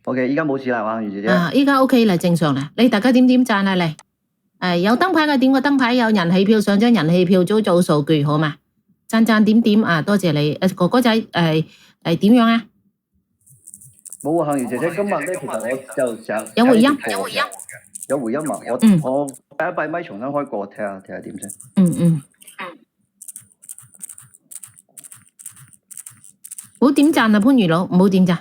OK，依家冇事啦，黃魚姐姐。依家 OK 啦，正常啦。你大家點讚啊嚟？有燈牌嘅點個燈牌，有人氣票上張人氣票組做數據好嘛？讚點啊，多謝你。哥哥仔點樣啊？冇啊，杏兒姐姐，今日咧其實我就想有回音，有回音啊！我閉一閉咪，重新開過，睇下點先。唔好點讚啊，番禺佬，唔好點讚，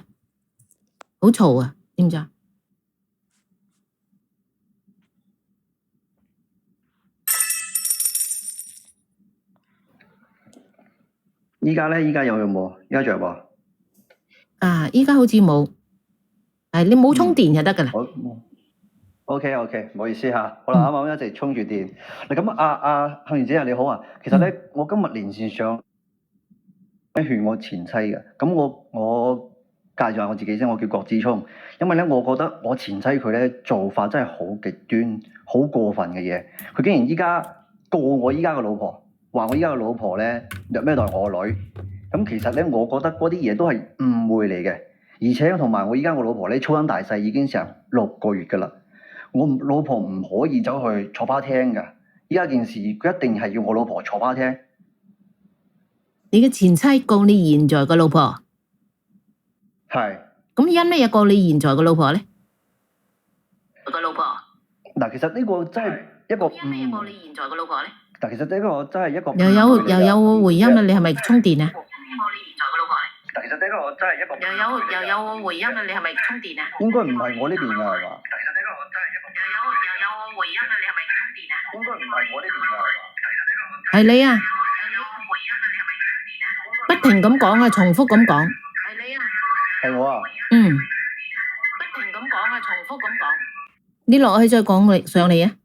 好嘈啊，點讚？依家有冇？依家仲有冇？依家好似冇。你冇充電就得噶啦。OK，唔好意思嚇。好啦，啱啱一直充住電。嗱咁杏兒姐你好啊。其實咧，我今日連線上勸我前妻嘅。咁我介紹下我自己先，我叫郭志聰。因為咧，我覺得我前妻佢咧做法真係好極端、好過分嘅嘢。佢竟然依家告我依家嘅老婆，話我依家嘅老婆咧虐待我女。咁其實咧，我覺得嗰啲嘢都係誤會嚟嘅。而且同埋我依家我老婆咧粗身大細已經成6個月㗎啦。我老婆唔可以走去坐巴廳㗎。依家件事佢一定係要我老婆坐巴廳。你嘅前妻告你現在嘅老婆？係。咁因咩嘢告你現在嘅老婆咧？個老婆。嗱，其實呢個真係一個因咩嘢告你現在嘅老婆咧？嗱，其實呢個真係一個又有回音啦，你係咪充電啊？其實呢個真係一個又有回音啦，你係咪充電啊？應該唔係我呢邊㗎係嘛？其實呢個真係一個又有回音啦，你係咪充電啊？應該唔係我呢邊㗎係嘛？係你啊！不停咁講啊，重複咁講。係你啊！係我啊！不停咁講啊，重複咁講。你落去再講上嚟啊！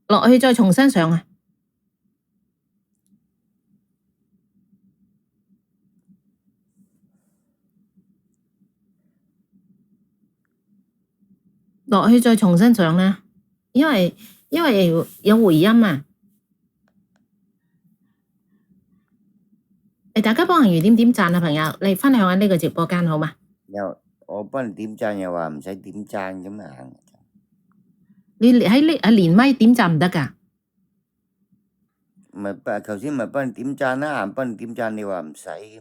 落去再重新上啊！落去再重新上啦，因為有回音啊！大家幫行魚點讚啊，朋友，嚟分享下呢個直播間好嘛？我幫人點讚又話唔使點讚咁啊！你喺連麥點讚唔得㗎？唔係，頭先咪幫人點讚啦，幫人點讚你話唔使咁。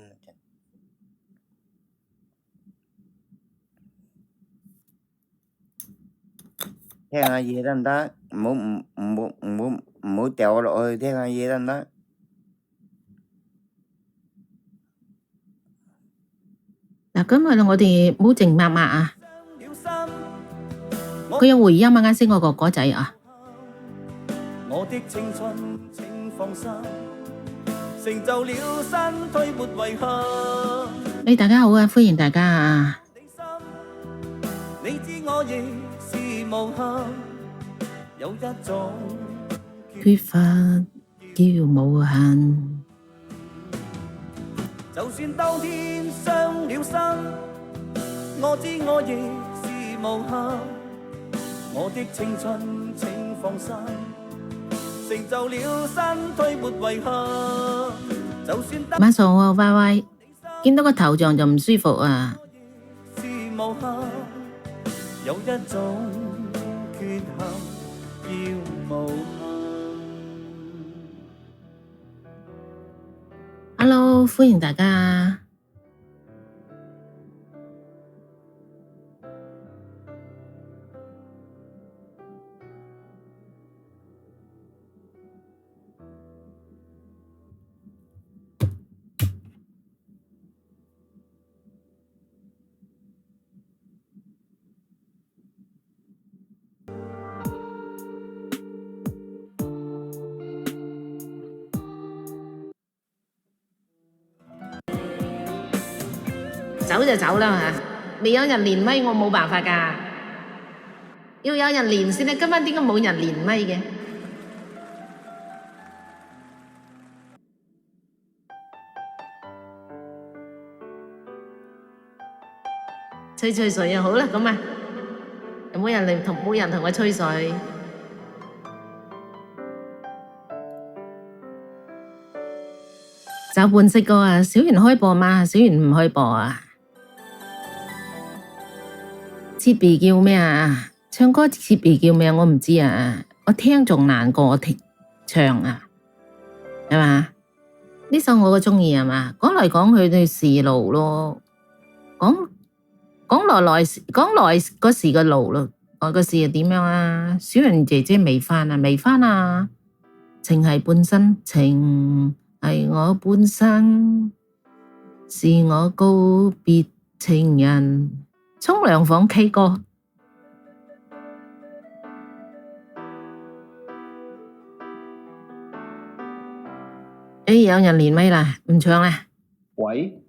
聽下嘢得唔得？唔好掉我落去，聽下嘢得唔得？嗱，今日我哋唔好靜默默啊！佢有回音啊，啱先個哥哥仔啊！我的青春請放心，成就了身退沒遺憾。大家好啊，歡迎大家啊！你知我亦是無憾，有一種缺乏叫無限。就算當天傷了心，我知我亦是無憾。我的青春請放心，成就了身退沒遺憾。就算晚上啊，歪歪，見到個頭像就唔舒服啊。是無憾，有一種缺陷叫無限。Hello，歡迎大家。走就走啦嚇，未有人連麥我冇辦法㗎，要有人連先啦。今晚點解冇人連麥嘅？吹水啊，好啦，咁啊，有冇人同我吹水？就換色個啊，小圓開播嘛，小圓唔開播啊。設備叫咩啊？唱歌設備叫咩？我唔知啊，我聽仲難過我唱啊，係嘛？呢首我都鍾意係嘛？講嚟講去都係時路咯，講來嗰時嘅路咯，嗰時又點樣啊？小人姐姐未返啊？情係半生，情係我半生，是我告別情人。沖涼房 K 歌。有人連咪啦，唔唱啦。喂，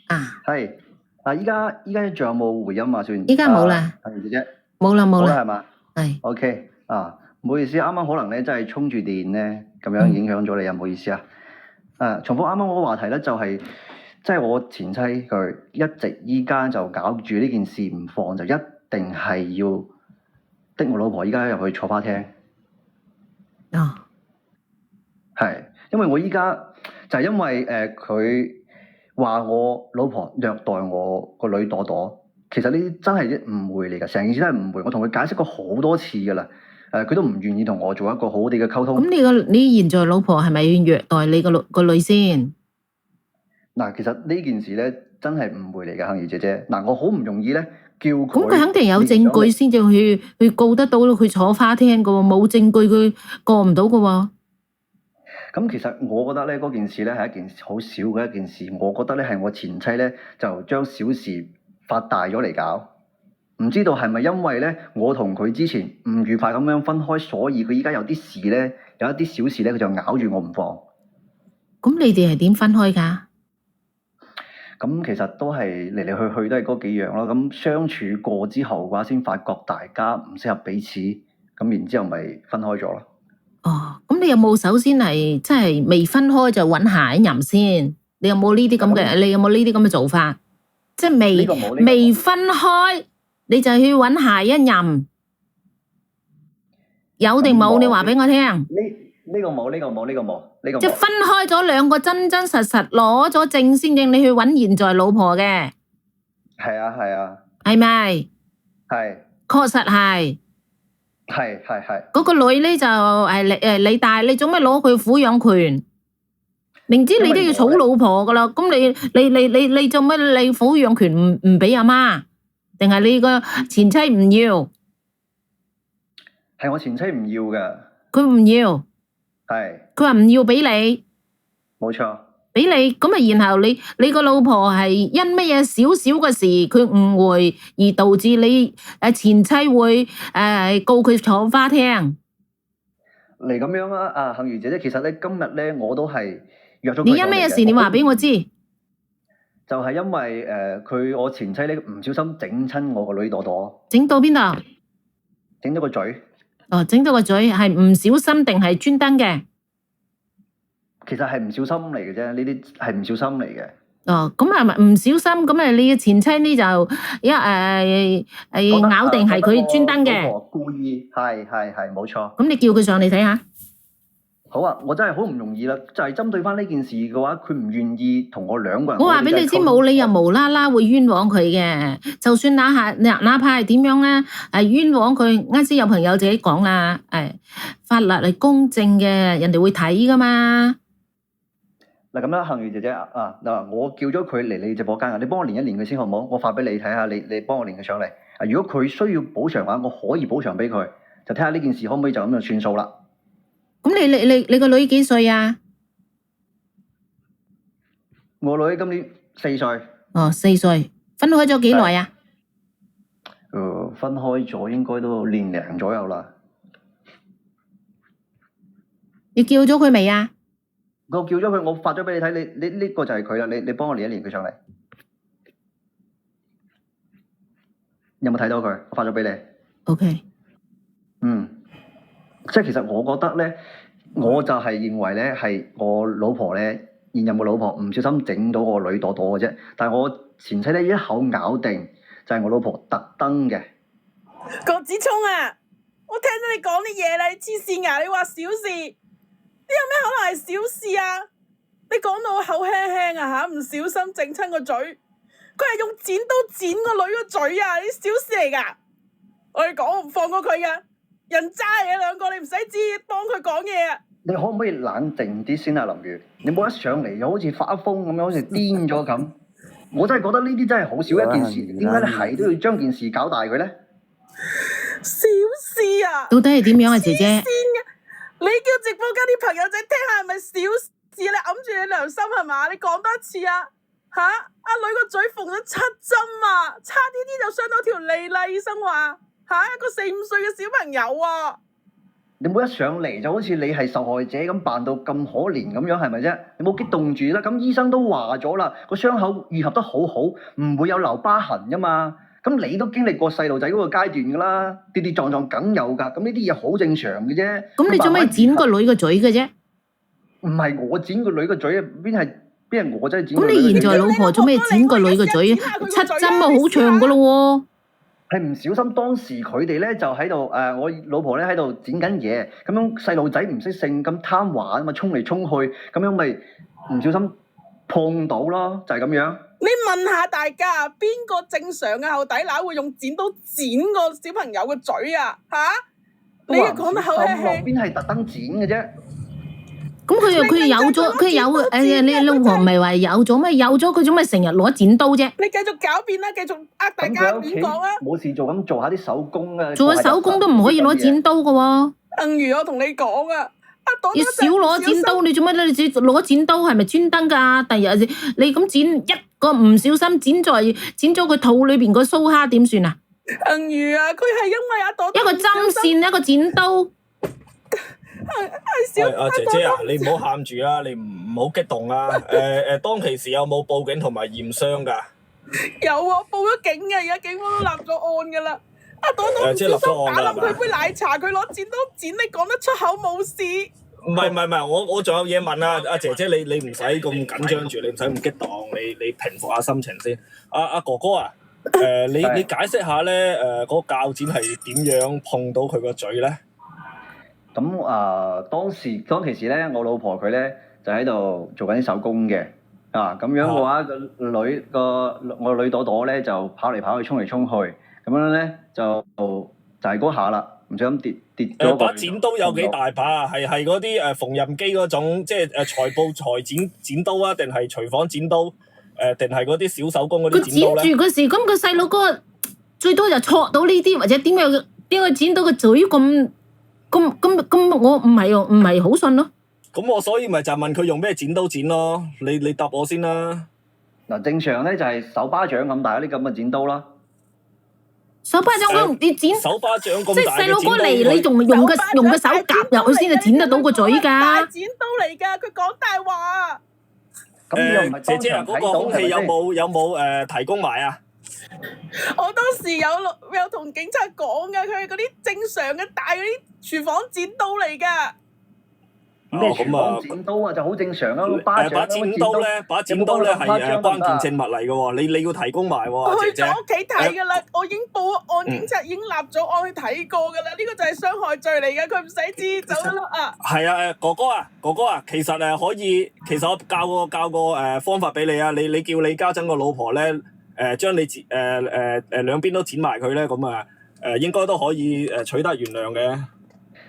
啊，係依家仲有冇回音啊？算依家冇啦，幸兒姐姐冇啦係嘛？係 OK 唔好意思，啱啱可能咧真係充住電咧，咁樣影響咗你啊，唔好意思啊。重複啱啱嗰個話題咧，就係即係我前妻佢一直依家就搞住呢件事唔放，就一定係要的我老婆依家入去坐花廳。係，因為我依家就係因為佢話我老婆虐待我個女朵朵，其實呢啲真係啲誤會嚟㗎，成件事都係誤會。我同佢解釋過好多次㗎啦，佢都唔願意同我做一個好啲嘅溝通。咁你現在老婆係咪虐待你個女先？嗱，其實呢件事咧真係誤會嚟㗎，幸兒姐姐。嗱，我好唔容易咧叫佢。咁佢肯定有證據先至去告得到佢坐花廳㗎喎，冇證據佢過唔到㗎喎。咁其實我覺得咧，嗰件事咧係一件好小嘅一件事。我覺得咧係我前妻咧就將小事發大咗嚟搞，唔知道係咪因為咧我同佢之前唔愉快咁樣分開，所以佢依家有啲事咧，有一啲小事咧，佢就咬住我唔放。咁你哋係點分開㗎？咁其實都係嚟嚟去去都係嗰幾樣咯。咁相處過之後嘅話，先發覺大家唔適合彼此，咁然之後咪分開咗咯。咁你有冇首先係即係未分開就揾下一任先？你有冇呢啲咁嘅？你有冇呢啲咁嘅做法？即係未分開你就去揾下一任，有定冇？你話俾我聽。呢個冇。即係分開咗兩個真真實實攞咗證先正，你去揾現在老婆嘅。係啊。係咪？係。確實係。係。嗰個女咧就你大，你做咩攞佢撫養權？明知你都要娶老婆噶啦，咁你做咩你撫養權唔俾阿媽？定係你個前妻唔要？係我前妻唔要嘅。佢唔要。係。佢話唔要俾你。冇錯。俾你咁啊，然後你個老婆係因乜嘢少少嘅事，佢誤會而導致你前妻會告佢坐花廳。嚟咁樣啊！幸兒姐姐，其實咧今日咧我都係約咗佢。你因咩事？你話俾我知。就係因為我前妻咧唔小心整親我個女朵朵。整到邊度？整到個嘴。整到個嘴係唔小心定係專登嘅？其實係唔小心嚟嘅啫，呢啲係唔小心嚟嘅。咁係咪唔小心？咁你嘅前妻呢就咬定係佢專登嘅。故意係冇錯。咁你叫佢上嚟睇下。好啊，我真係好唔容易啦，就係針對翻呢件事嘅話，佢唔願意同我兩個人。我話俾你知，冇理由無啦啦會冤枉佢嘅。就算哪怕係點樣咧，冤枉佢。啱先有朋友自己講啦，法律係公正嘅，人哋會睇噶嘛。嗱咁啦，幸兒姐姐我叫咗佢嚟你直播間啊，你幫我連一連佢先好唔好？我發俾你睇下，你幫我連佢上嚟。如果佢需要補償嘅話，我可以補償俾佢，就睇下呢件事可唔可以就咁就算數啦。咁你個女幾歲啊？我女今年4歲。4歲，分開咗幾耐啊？分開咗應該都年零左右啦。你叫咗佢未啊？我叫咗佢，我發咗俾你睇，你呢個就係佢啦，你幫我連一連佢上嚟。有冇睇到佢？我發咗俾你。OK。即係其實我覺得咧，我就係認為咧係我老婆咧，現任嘅老婆唔小心整到我女朵朵嘅啫。但係我前妻咧一口咬定就係我老婆特登嘅。郭子聰啊，我聽到你講啲嘢啦，你黐線啊！你話小事，你有咩可能係小事啊？你講到口輕輕啊嚇，唔小心整親個嘴，佢係用剪刀剪個女個嘴啊！啲小事嚟㗎。我哋講我唔放過佢㗎，人渣嚟嘅兩個，你唔使知幫佢講嘢啊！你可唔可以冷靜啲先啊，林月？你冇一上嚟又好似發瘋咁樣，好似癲咗咁。我真係覺得呢啲真係好少一件事，點解你係都要將件事搞大佢咧？小事啊！到底係點樣啊，姐姐？先嘅，你叫直播間啲朋友仔聽下係咪小事？你揞住你良心係嘛？你講多一次啊！嚇，阿女個嘴縫咗7針啊，差啲就傷到條脷啦！醫生話嚇，一個4、5歲嘅小朋友啊！你冇一上嚟就好似你係受害者咁扮到咁可憐咁樣，係咪啫？你冇激動住啦。咁醫生都話咗啦，個傷口愈合得好好，唔會有留疤痕噶嘛。咁你都經歷過細路仔嗰個階段噶啦，跌跌撞撞梗有㗎。咁呢啲嘢好正常嘅啫。咁你做咩剪個女個嘴嘅啫？唔係我剪個女個嘴啊，邊係我真係剪個咁女個嘴。你現在老婆做咩剪個女個嘴？7針啊，好長噶咯喎！係唔小心，當時佢哋咧就喺度我老婆咧喺度剪緊嘢，咁樣細路仔唔識性咁貪玩啊嘛，衝嚟衝去，咁樣咪唔小心碰到咯，就係咁樣。你問下大家，邊個正常嘅後底乸會用剪刀剪個小朋友嘅嘴啊？嚇！你又講得口氣氣，邊係特登剪嘅啫？咁佢有咗，佢有你老婆唔係話有咗咩？有咗佢做咩成日攞剪刀啫？你繼續狡辯啦，繼續大家亂講啦。冇事做咁做下啲手工啊！做下手工都唔可以攞剪刀嘅喎。如我同你講啊，要少攞剪刀，你做乜咧？你攞剪刀係咪專登㗎？第日你咁剪一個唔小心剪咗佢肚裏邊個蘇蝦點算啊？佢係因為阿朵一個針線一個剪刀。係小阿姐姐啊，你唔好喊住啦，你唔好激動啊！當其時有冇報警同埋驗傷㗎？有啊，報咗警嘅，而家警方都立咗案㗎啦。阿朵即係立咗案㗎打冧佢杯奶茶，佢攞剪刀剪，你講得出口冇事？唔係，我仲有嘢問啊！阿姐姐，你唔使咁緊張住，你唔使咁激動，你平復下心情先。阿哥哥啊，你解釋下咧，嗰個鉸剪係點樣碰到佢個嘴咧？咁當其時咧，我老婆佢咧就喺度做緊啲手工嘅，咁樣嘅話，我女朵朵咧就跑嚟跑去，衝嚟衝去，咁樣咧就係嗰下啦，唔小心跌咗。把剪刀有幾大把啊？係嗰啲縫紉機嗰種，即係裁布裁剪刀啊，定係廚房剪刀？定係嗰啲小手工嗰啲剪刀咧？佢剪住嗰時，咁個細佬哥最多就戳到呢啲，或者點樣剪到個嘴咁？咁我唔係好信咯。咁我所以咪就問佢用咩剪刀剪咯？你答我先啦。嗱，正常咧就係手巴掌咁大嗰啲咁嘅剪刀啦。手巴掌你剪手巴掌咁大嘅剪刀，即係細佬哥嚟，你仲用個手夾入去先至剪得到個嘴㗎。大剪刀嚟㗎，佢講大話。姐姐啊，嗰個空氣有冇提供埋啊？我當時有同警察講㗎，佢係嗰啲正常嘅大嗰啲廚房剪刀嚟㗎。咩廚房剪刀啊，就好正常啊。把剪刀咧係關鍵證物嚟嘅喎，你要提供埋喎。我去咗屋企睇㗎啦，我已經報案，警察已經立咗案去睇過㗎啦。呢個就係傷害罪嚟嘅，佢唔使知走得甩啊。係啊，哥哥啊，其實可以，其實我教個方法俾你啊，你叫你家陣個老婆咧。將你兩邊都剪埋佢咧，咁應該都可以取得原諒嘅。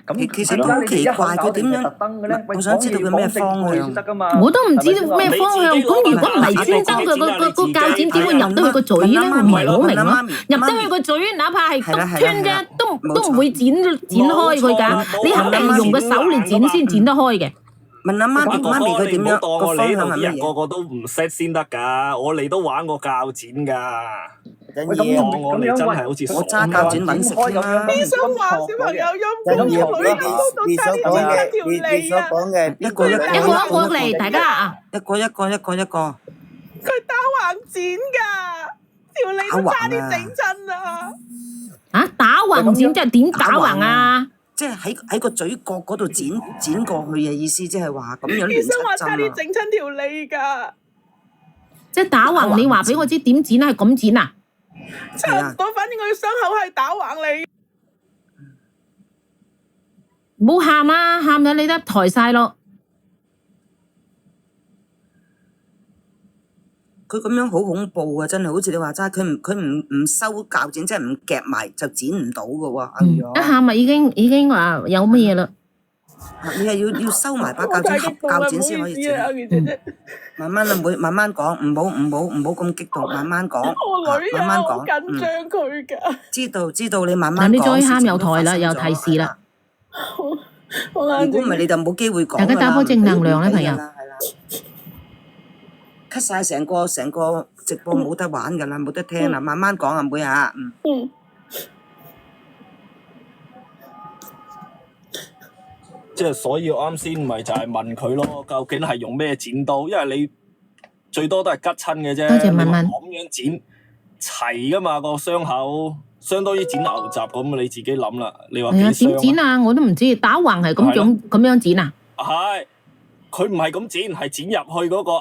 咁其實都好奇怪，佢點樣？我想知道佢咩方向。我都唔知道咩方向。咁如果唔係專登嘅個鉸剪，點會入到佢個嘴咧？我唔係好明咯。入得佢個嘴，哪怕係篤穿啫，都唔會剪開佢㗎。你肯定係用個手嚟剪先剪得開嘅。問阿媽咪佢點樣？個方向係乜嘢？個個都唔識先得㗎，我哋都玩過鉸剪㗎。我哋真係好似我揸鉸剪揾食先啦。醫生話小朋友陰公，女陰公到差啲剪一條脷啊！一個嚟，大家啊！一個。佢打橫剪㗎，條脷都差啲整親啊！嚇，打橫剪即係點打橫啊？即係喺個嘴角嗰度剪過去嘅意思，即係話咁樣。醫生話差啲整親條脷㗎。即係打橫，你話俾我知點剪啊？係咁剪啊？差唔多，反正佢傷口係打橫嚟。唔好喊啊！喊咗你得抬晒咯。佢咁樣好恐怖啊！真係好似你話齋，佢唔收鉸剪，即係唔夾埋就剪唔到嘅喎。一下咪已經話有乜嘢啦。你係要收埋把鉸剪，合鉸剪先可以剪。阿月姐姐，慢慢啦，慢慢講，唔好咁激動，慢慢講，我女啊，慢慢講。好緊張佢㗎。知道，你慢慢講。嗱，你再喊事情又抬啦，又都發生咗提示啦。好冷靜。如果唔係，你就冇機會講㗎啦。大家打波正能量啦，朋友。係啦，cut 晒成個直播冇得玩㗎啦，冇得聽啦，慢慢講啊，妹啊。嗯。即係所以我啱先咪就係問佢咯，究竟係用咩剪刀？因為你最多都係吉親嘅啫。多謝文文。咁樣剪齊噶嘛個傷口，相當於剪牛雜咁，你自己諗啦。你話幾係啊，傷點剪啊？我都唔知，打橫係咁樣剪啊？係，佢唔係咁剪，係剪入去嗰個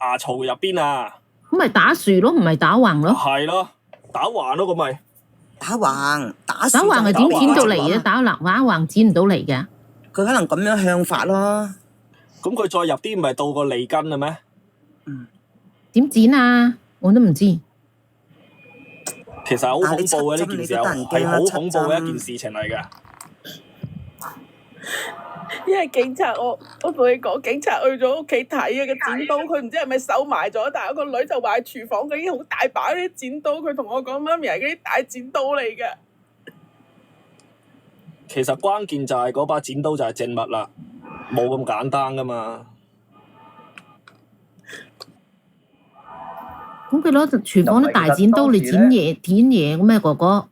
牙槽入邊啊。咁咪打豎咯，唔係打橫咯。係咯，打橫咯，咁咪打橫係點剪到嚟嘅？打橫剪唔到嚟嘅。佢可能咁樣向法咯。咁佢再入啲咪到個脷根啦咩？點剪啊？我都唔知。其實好恐怖嘅呢件事，係好恐怖嘅一件事情嚟嘅。因為警察，我同你講，警察去咗屋企睇啊個剪刀，佢唔知係咪收埋咗，但係個女就話喺廚房嗰啲好大把啲剪刀，佢同我講媽咪係嗰啲大剪刀嚟嘅。其實關鍵就係嗰把剪刀就係證物啦，冇咁簡單噶嘛。咁佢攞廚房啲大剪刀嚟剪嘢咩？哥哥？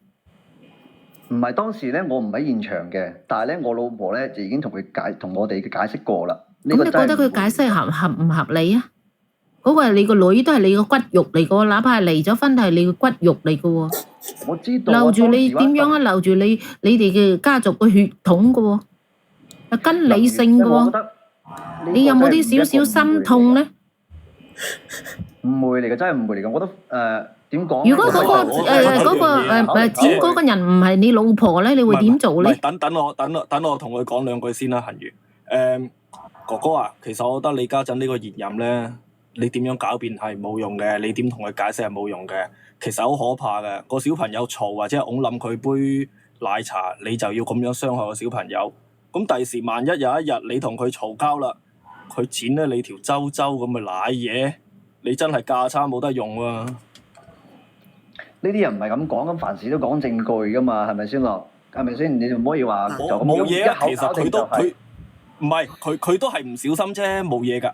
唔係當時咧，我唔喺現場嘅，但係咧，我老婆咧就已經同我哋解釋過啦。咁你覺得佢解釋合唔合理啊？嗰個係你個女，都係你個骨肉嚟嘅喎，哪怕係離咗婚，都係你個骨肉嚟嘅喎。我知道。留住你點樣啊？留住你哋嘅家族嘅血統嘅喎，係跟理性嘅喎。你有冇啲少少心痛咧？誤會嚟嘅，真係誤會嚟嘅。我覺得點講？如果嗰個剪嗰個人唔係你老婆咧，你會點做咧？等我同佢講兩句先啦，恒如。哥哥啊，其實我覺得你家陣呢個現任咧，你點樣狡辯係冇用嘅，你點同佢解釋係冇用嘅。其實好可怕嘅，個小朋友嘈或者係㧬冧佢杯奶茶，你就要咁樣傷害個小朋友。咁第時萬一有一日你同佢嘈交啦，佢剪咧你條周咁咪舐嘢，你真係架撐冇得用啊！呢啲人唔係咁講，咁凡事都講證據噶嘛，係咪先咯？係咪先？你就唔可以話就咁冇嘢啊！其實佢唔係佢都係唔小心啫，冇嘢㗎。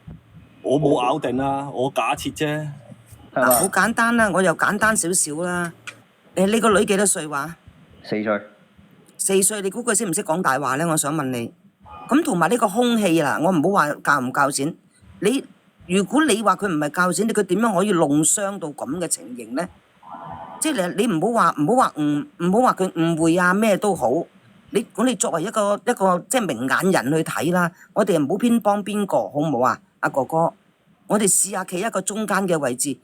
我冇咬定啊，我假設啫。係嘛？好簡單啦，我又簡單少少啦。你個女幾多歲話？4歲。4歲，你估佢識唔識講大話咧？我想問你。咁同埋呢個空氣啦，我唔好話鉸唔鉸剪。如果你話佢唔係鉸剪，佢點樣可以弄傷到咁嘅情形咧？即係你唔好話佢誤會啊咩都好。你作為一個即係明眼人去睇啦，我哋唔好偏幫邊個，好唔好啊？阿哥哥，我哋試下企一個中間嘅位置。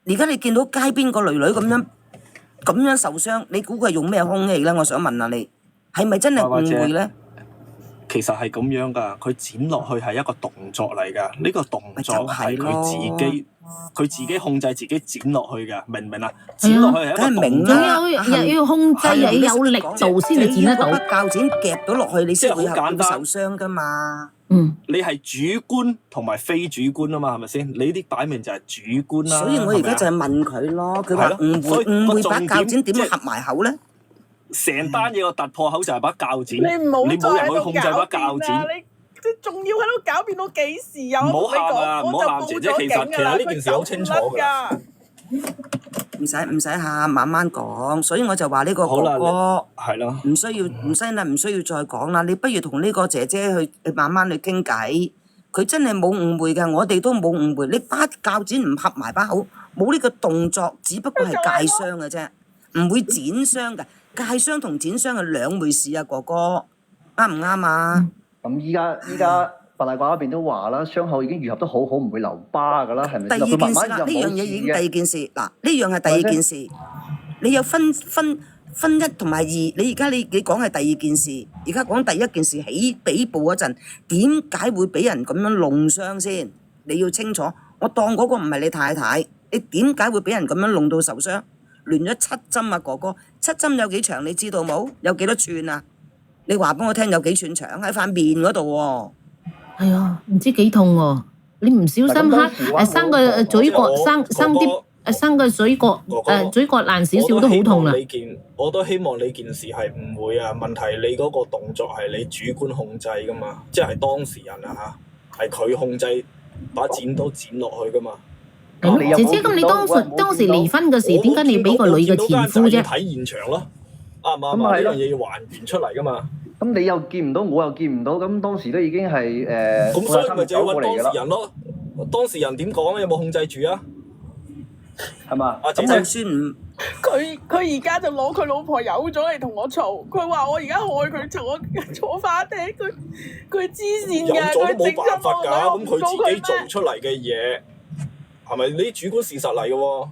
而家你見到街邊個女咁樣受傷，你估佢係用咩空氣咧？我想問下你，係咪真係誤會咧？其實係咁樣㗎，佢剪落去係一個動作嚟㗎。呢個動作係佢自己控制自己剪落去嘅，明唔明啊？剪落去係一個動作，仲要控制，又要有力度先至剪得到。鉸剪夾到落去，你先會受傷㗎嘛。你係主觀同埋非主觀啊嘛，係咪先？你啲擺明就係主觀啦。所以我而家就係問佢咯，佢話誤會把鉸剪點合埋口咧？成單嘢個突破口就係把鉸剪，你冇人去控制把鉸剪，你仲要喺度狡辯到幾時啊？唔好喊啊！唔好喊，姐姐，其實呢件事好清楚㗎。唔使喊，慢慢講。所以我就話呢個哥哥係咯，唔需要再講啦。你不如同呢個姐姐去慢慢去傾偈。佢真係冇誤會㗎，我哋都冇誤會。你把鉸剪唔合埋把口，冇呢個動作，只不過係界傷嘅啫，唔會剪傷㗎。界傷同剪傷係兩回事啊，哥哥，啱唔啱啊？咁依家白大褂嗰邊都話啦，傷口已經愈合得好好，唔會留疤噶啦，係咪？第二件事啦，呢樣嘢已經第二件事。嗱，呢樣係第二件事。你有分一同埋二，你而家你講係第二件事，而家講第一件事起底部嗰陣，點解會俾人咁樣弄傷先？你要清楚，我當嗰個唔係你太太，你點解會俾人咁樣弄到受傷？亂咗7針啊，哥哥，7針有幾長你知道冇？有幾多寸啊？你話俾我聽有幾寸長喺塊面嗰度喎。係啊，唔知幾痛喎。你唔小心生個嘴角生個嘴角嘴角爛少少都好痛啊！我都希望你件事係唔會啊。問題你嗰個動作係你主觀控制噶嘛，即係當事人啊嚇，係佢控制把剪刀剪落去噶嘛。姐姐，咁你當時離婚嘅時，點解你俾個女嘅前夫啫？睇現場咯，啱唔啱啊？呢樣嘢要還原出嚟噶嘛。咁你又見唔到，我又見唔到，咁當時都已經係咁所以咪就要揾當事人咯。當事人點講？有冇控制住啊？係嘛？阿姐姐，就算唔佢而家就攞佢老婆有咗嚟同我嘈，佢話我而家害佢，坐法庭，佢黐線㗎，有咗都冇辦法㗎。咁佢自己做佢出嚟嘅嘢係咪你主觀事實嚟嘅喎？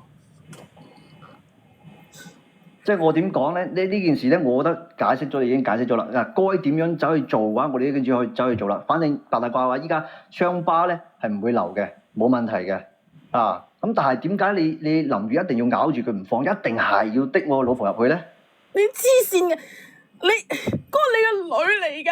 即係我點講咧？呢件事咧，我覺得解釋咗已經解釋咗啦。嗱，該點樣走去做嘅話，我哋已經可以走去做啦。反正大掛話，依家傷疤咧係唔會留嘅，冇問題嘅。啊，咁但係點解你林如一定要咬住佢唔放，一定係要的我老婆入去咧？你黐線嘅，你嗰個你個女嚟㗎，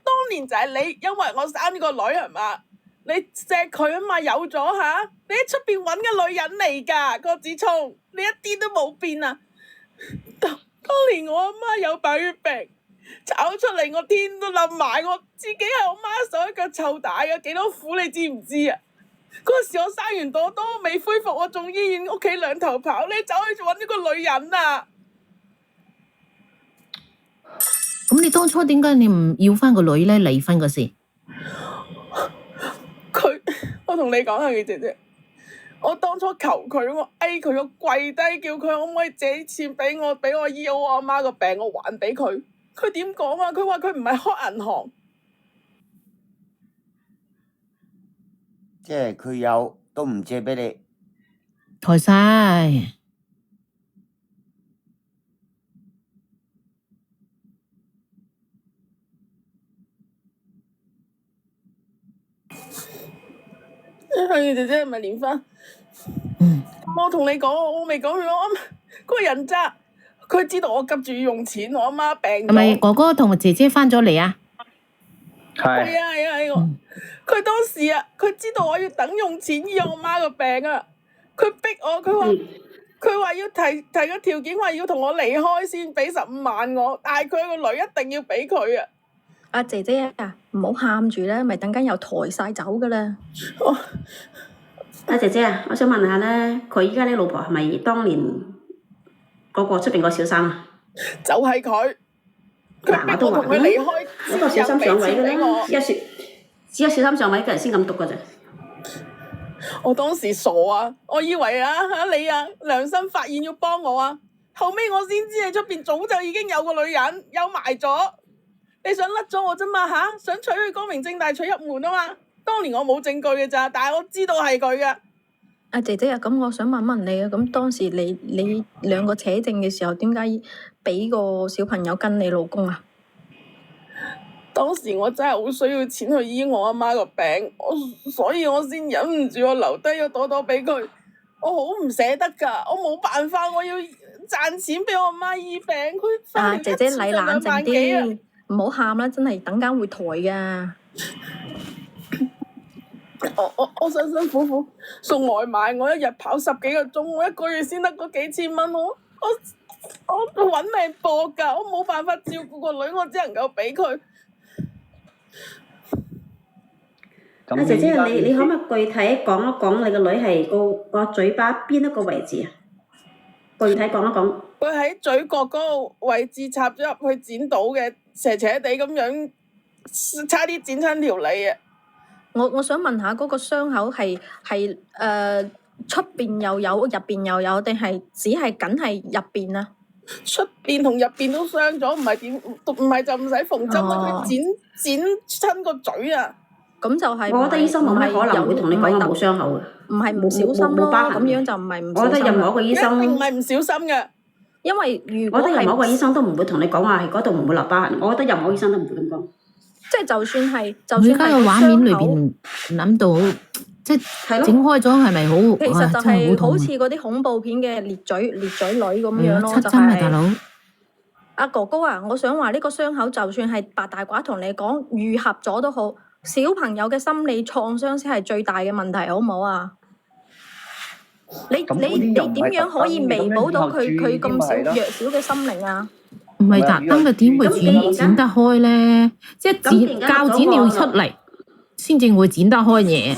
當年就係你，因為我生呢個女係嘛？你錫佢啊嘛，有咗嚇，你喺出邊揾嘅女人嚟㗎，郭子聰，你一啲都冇變啊！當年我阿媽有白血病，炒出嚟我天都冧埋，我自己係我媽手一腳臭大嘅，幾多苦你知唔知啊？嗰時我生完朵多未恢復，我仲醫院屋企兩頭跑，你走去揾呢個女人啊！咁你當初點解你唔要翻個女咧？離婚嗰時，我同你講下嘅姐姐，我當初求佢，我嗌佢，我跪低叫佢可唔可以借錢俾我醫好我阿媽個病，我還俾佢。佢點講啊？佢話佢唔係開銀行，即係佢有都唔借俾你。抬晒。向月姐姐係咪連婚？我同你講，我未講佢，我嗰個人渣，佢知道我急住要用錢，我阿媽病咗。係咪哥哥同姐姐翻咗嚟啊？係啊！佢當時啊，佢知道我要等用錢醫我媽個病啊，佢逼我，佢話要提個條件，話要同我離開先俾15萬我，但係佢個女一定要俾佢啊！阿姐姐啊，唔好喊住啦，咪等緊又抬晒走噶啦。阿姐姐啊，我想問下咧，佢依家呢老婆係咪當年嗰個出邊個小三啊？就係佢。嗱，我都話佢離開嗰個小三上位嘅啦，只有小三上位嘅人先咁讀噶咋。我當時傻啊，我以為你良心發現要幫我啊，後尾我先知你出邊早就已經有個女人有埋咗。你想甩咗我啫嘛嚇？想娶佢光明正大娶入門啊嘛！當年我冇證據嘅咋，但係我知道係佢嘅。阿姐姐啊，咁我想問問你啊，咁當時你兩個扯證嘅時候，點解俾個小朋友跟你老公啊？當時我真係好需要錢去醫我阿媽個病，所以我先忍唔住我留低咗朵朵俾佢。我好唔捨得㗎，我冇辦法，我要賺錢俾我阿媽醫病。佢姐姐你冷靜啲。唔好喊啦，真係等間會抬噶。我辛辛苦苦送外賣，我一日跑10幾個鐘，我一個月先得嗰幾千蚊，我揾命搏噶，我冇辦法照顧個女，我只能夠俾佢。阿姐姐，你可唔可以具體講一講你個女係個嘴巴邊一個位置啊？具體講一講。佢喺嘴角嗰個位置插咗入去剪到嘅，斜斜地咁樣，差啲剪親條脷啊！我想問下嗰個傷口係出邊又有入邊又有，定係只係緊係入邊啊？出邊同入邊都傷咗，唔係就唔使縫針啦，佢剪親個嘴啊！咁就係我覺得醫生冇乜可能會同你講冇傷口嘅，唔係唔小心咯，咁樣就唔係唔小心。我覺得任何一個醫生唔係唔小心嘅。因為如果我覺得任何一個醫生都唔會同你講話係嗰度唔會留疤痕，我覺得任何醫生都唔會咁講。即係就算係，而家個畫面裏邊諗到即係咯係整開咗係咪好？其實就哇真係係好痛啊似嗰啲恐怖片嘅裂嘴女咁樣咯，就係啊七針啊，大係佬。阿哥哥啊，我想話呢個傷口就算係白大褂同你講愈合咗都好，小朋友嘅心理創傷先係最大嘅問題，好唔好啊？你咁嗰啲又唔係點樣可以彌補到佢特登嘅咁咁咪係咯弱小嘅心靈啊？唔係特登嘅，點會咁既然剪得開咧？即係剪咁而家鉸剪要出嚟，先至會剪得開嘢，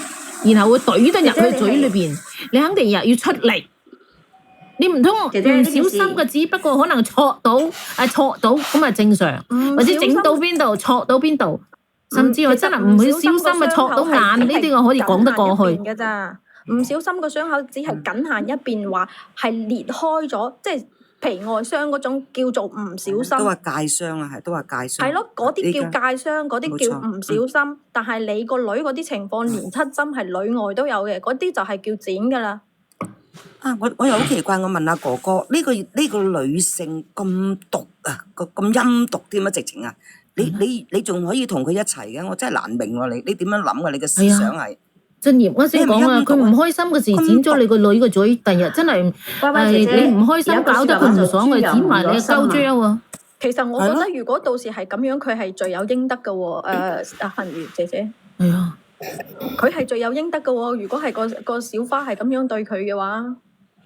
然後會懟得入佢嘴裏邊。你肯定又要出嚟，你唔通唔姐姐呢件事小心嘅，只不過可能戳到咁啊正常，或者整到邊度戳到邊度，甚至我真係唔會小心嘅戳到眼呢啲，我可以講得過去。嘅咋？唔小心個傷口只係僅限一邊，話係裂開咗，即係皮外傷嗰種叫做唔小心。都話界傷啊，係都話界傷。係咯，嗰啲叫界傷，嗰啲叫唔冇小心。但係你個女嗰啲情況，連七針係裏外都有嘅，嗰啲就係叫剪噶啦。啊！我又好奇怪，我問阿哥哥，呢個女性咁毒啊，咁陰毒添啊，直情啊！你仲可以同佢一齊嘅，我真係難明喎！你點樣諗啊？你嘅思想係？俊業，我先講啊，佢唔開心嘅事剪咗你個女個嘴，第日真係姐姐你唔開心搞得佢唔爽，佢剪埋你嘅鳩張喎。其實我覺得，如果到時係咁樣，佢係罪有應得嘅喎。阿恆如姐姐，係啊，佢係罪有應得嘅喎。如果係個小花係咁樣對佢嘅話，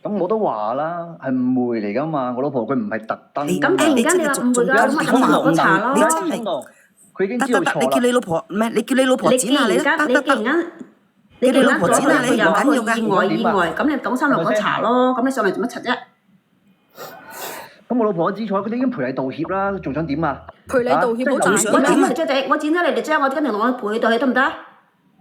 咁我都話啦，係誤會嚟噶嘛。我老婆佢唔係特登。咁既然間你話誤會㗎，咁咪飲埋嗰茶咯。你真係佢已經知道錯啦。你叫你老婆唔係，你叫你老婆你剪下你啦，你既然間你既然間咗佢有個意外，咁你講三落嗰茶咯。咁你上嚟做乜柒啫？咁我老婆都知錯，佢哋已經陪你道歉啦，仲想點啊？陪你道歉好仲賺想錢。我剪咗你隻仔，我剪咗你哋將我跟住我陪你道歉得唔得？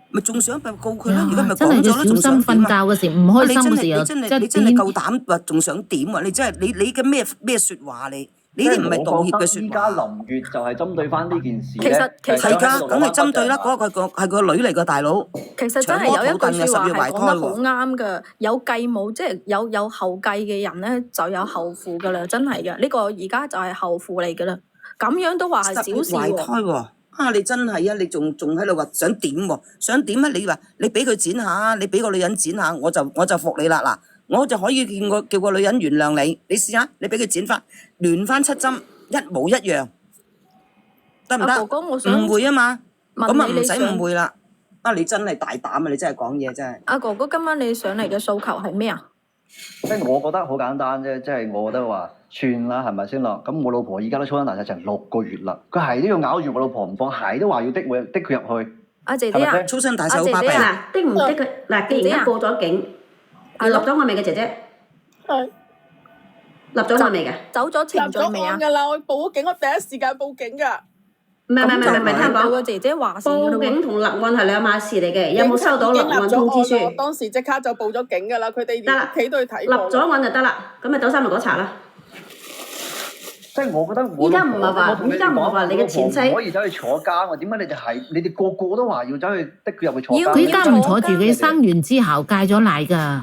咪仲想咪告佢咯？如果咪真係要講咗啦，仲小心瞓想點啊？覺嘅時，唔開心嘅時候，你真係夠膽話仲想點啊？你真係你嘅咩説話你？呢啲唔係道歉嘅説依家話。林月就係針對翻呢件事其實係㗎，梗係針對啦。嗰個係個女嚟㗎，大佬。其實真係有一句説話係講得好喎。啱嘅，有繼母即係有後繼嘅人咧，就有後父㗎啦，真係嘅。呢個而家就係後父嚟㗎啦，咁樣都話係小事懷胎喎。喎。啊！你真係啊！你仲喺度話想點喎？想點啊？你話你俾佢剪下，你俾個女人剪下，我就服你啦嗱。我就可以叫個女人原諒你。你試下，你俾佢剪翻，亂翻7針，一模一樣，得唔阿哥得？哥，我想誤會啊嘛，咁啊唔使想誤會啦。啊！你真係大膽啊！你真係講嘢真係。阿哥哥，今晚你上嚟嘅訴求係咩啊？即係我覺得好簡單啫，即係我覺得話算啦，係咪先咯？咁我老婆而家都粗身大細成6個月啦，佢係都要咬住我老婆唔放，係都話要的佢入去。阿姐姐啊係咪先，粗身大細好巴閉啊！嗱，的唔的佢嗱，既然間報咗警，立咗案未嘅姐姐？係立咗案未嘅？走咗立咗程序未啊案？㗎啦，我報咗警，我第一時間報警㗎。唔係，聽我講。到個姐姐話事㗎報警啦同立案係兩碼事嚟嘅，有冇收到立案通知書？我當時即刻就報咗警㗎啦，佢哋得啦屋企都去睇立過。咗案就得啦，咁咪走三六嗰茶啦。即係我覺得我依家唔係話我同依家唔係話你嘅前妻我老婆唔可以走去坐監喎，點解你哋個個都話要走去的佢入去坐要監？佢而家唔坐住，佢生完之後戒咗奶㗎。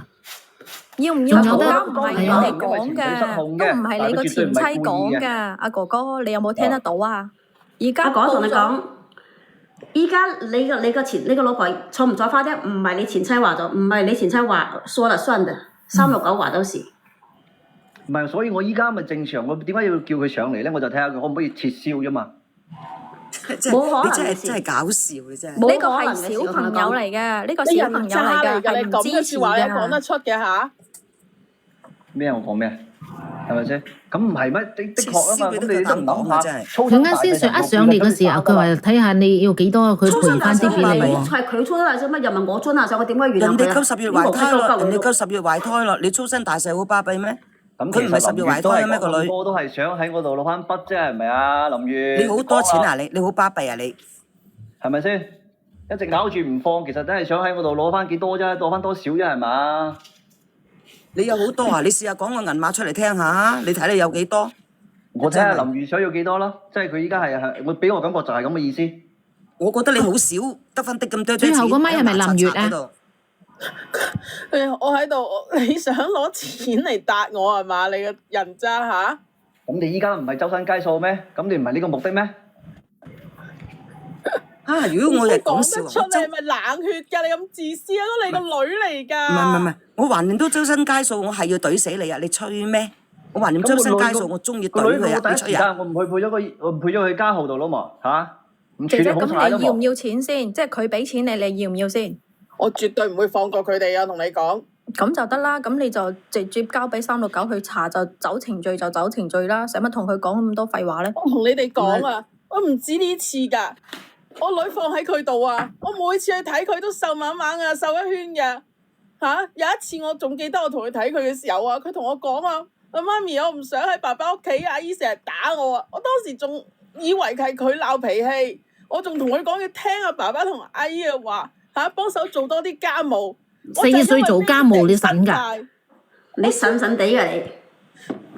要唔要仲有得坐監唔係我哋講因為情緒失嘅，控嘅都唔係你個前妻講嘅。阿哥哥，你有冇聽得到啊？而家阿哥同你報咗講，依家你個老婆坐唔坐花啫？唔係你前妻話咗，唔係你前妻話說了算的，369話都是。唔係，所以我依家咪正常，我點解要叫佢上嚟咧？我就睇下佢可唔可以撤銷啫嘛。冇可能你真係嘅事真係搞笑，你真係。冇呢個係可能嘅事小朋友嚟嘅，呢個你人小朋友嚟嘅，渣嚟㗎，係你咁嘅唔支持説話你講得㗎。出嘅嚇？咩啊？我講咩？係咪先？咁唔係咩？的確啊嘛，咁你都唔諗下。佢啱先一上嚟嘅時候，佢話睇下你要幾多，佢賠翻啲俾你喎。係佢粗身大細乜？又唔係我粗身大細，我點解原諒佢啊？人哋夠10月懷胎咯，人哋夠10月懷胎咯，你粗身大細好巴閉咩？咁佢唔係10月懷胎咩個女？我都係想喺我度攞翻筆啫，係咪啊？林月，你好多錢啊你好巴閉啊你？係咪先？一直咬住唔放，其實真係想喺我度攞翻幾多啫，攞翻多少啫，係嘛？你有好多啊！你試下講個銀碼出嚟聽下，你睇你有幾多？我睇下林月想要幾多咯，即係佢依家係我俾我感覺就係咁嘅意思。我覺得你好少得翻啲咁多最後嗰咪係咪林月啊？我喺度，你想攞錢嚟答我係嘛？你個人渣嚇！咁你依家唔係周身街數咩？咁你唔係呢個目的咩？啊！如果我係講講笑，得出，你係咪冷血㗎？你咁自私啊！都你個女嚟㗎。唔係，我橫掂都周身街數，我係要懟死你啊！你吹咩？我橫掂周身街數，我中意個女我懟佢啊！第一時你吹啊！間我唔去配咗佢家號度咯嘛嚇，唔處理姐姐，好晒咯嘛。咁你要唔要錢先？即係佢俾錢你，你要唔要先？我絕對唔會放過佢哋啊！同你講。咁就得啦，咁你就直接交俾369去查，就走程序就走程序啦，使乜同佢講咁多廢話咧？我同你哋講啊，我唔止呢次㗎，我女放喺佢度啊，我每次去睇佢都瘦蜢蜢啊，瘦一圈嘅嚇。有一次我仲記得我同佢睇佢嘅時候啊，佢同我講啊，阿媽咪，我唔想喺爸爸屋企，阿姨成日打我啊。我當時仲以為係佢鬧脾氣，我仲同佢講要聽阿爸爸同阿姨嘅話嚇，幫手做多啲家務。 4歲做家務你神㗎？你神神地㗎你，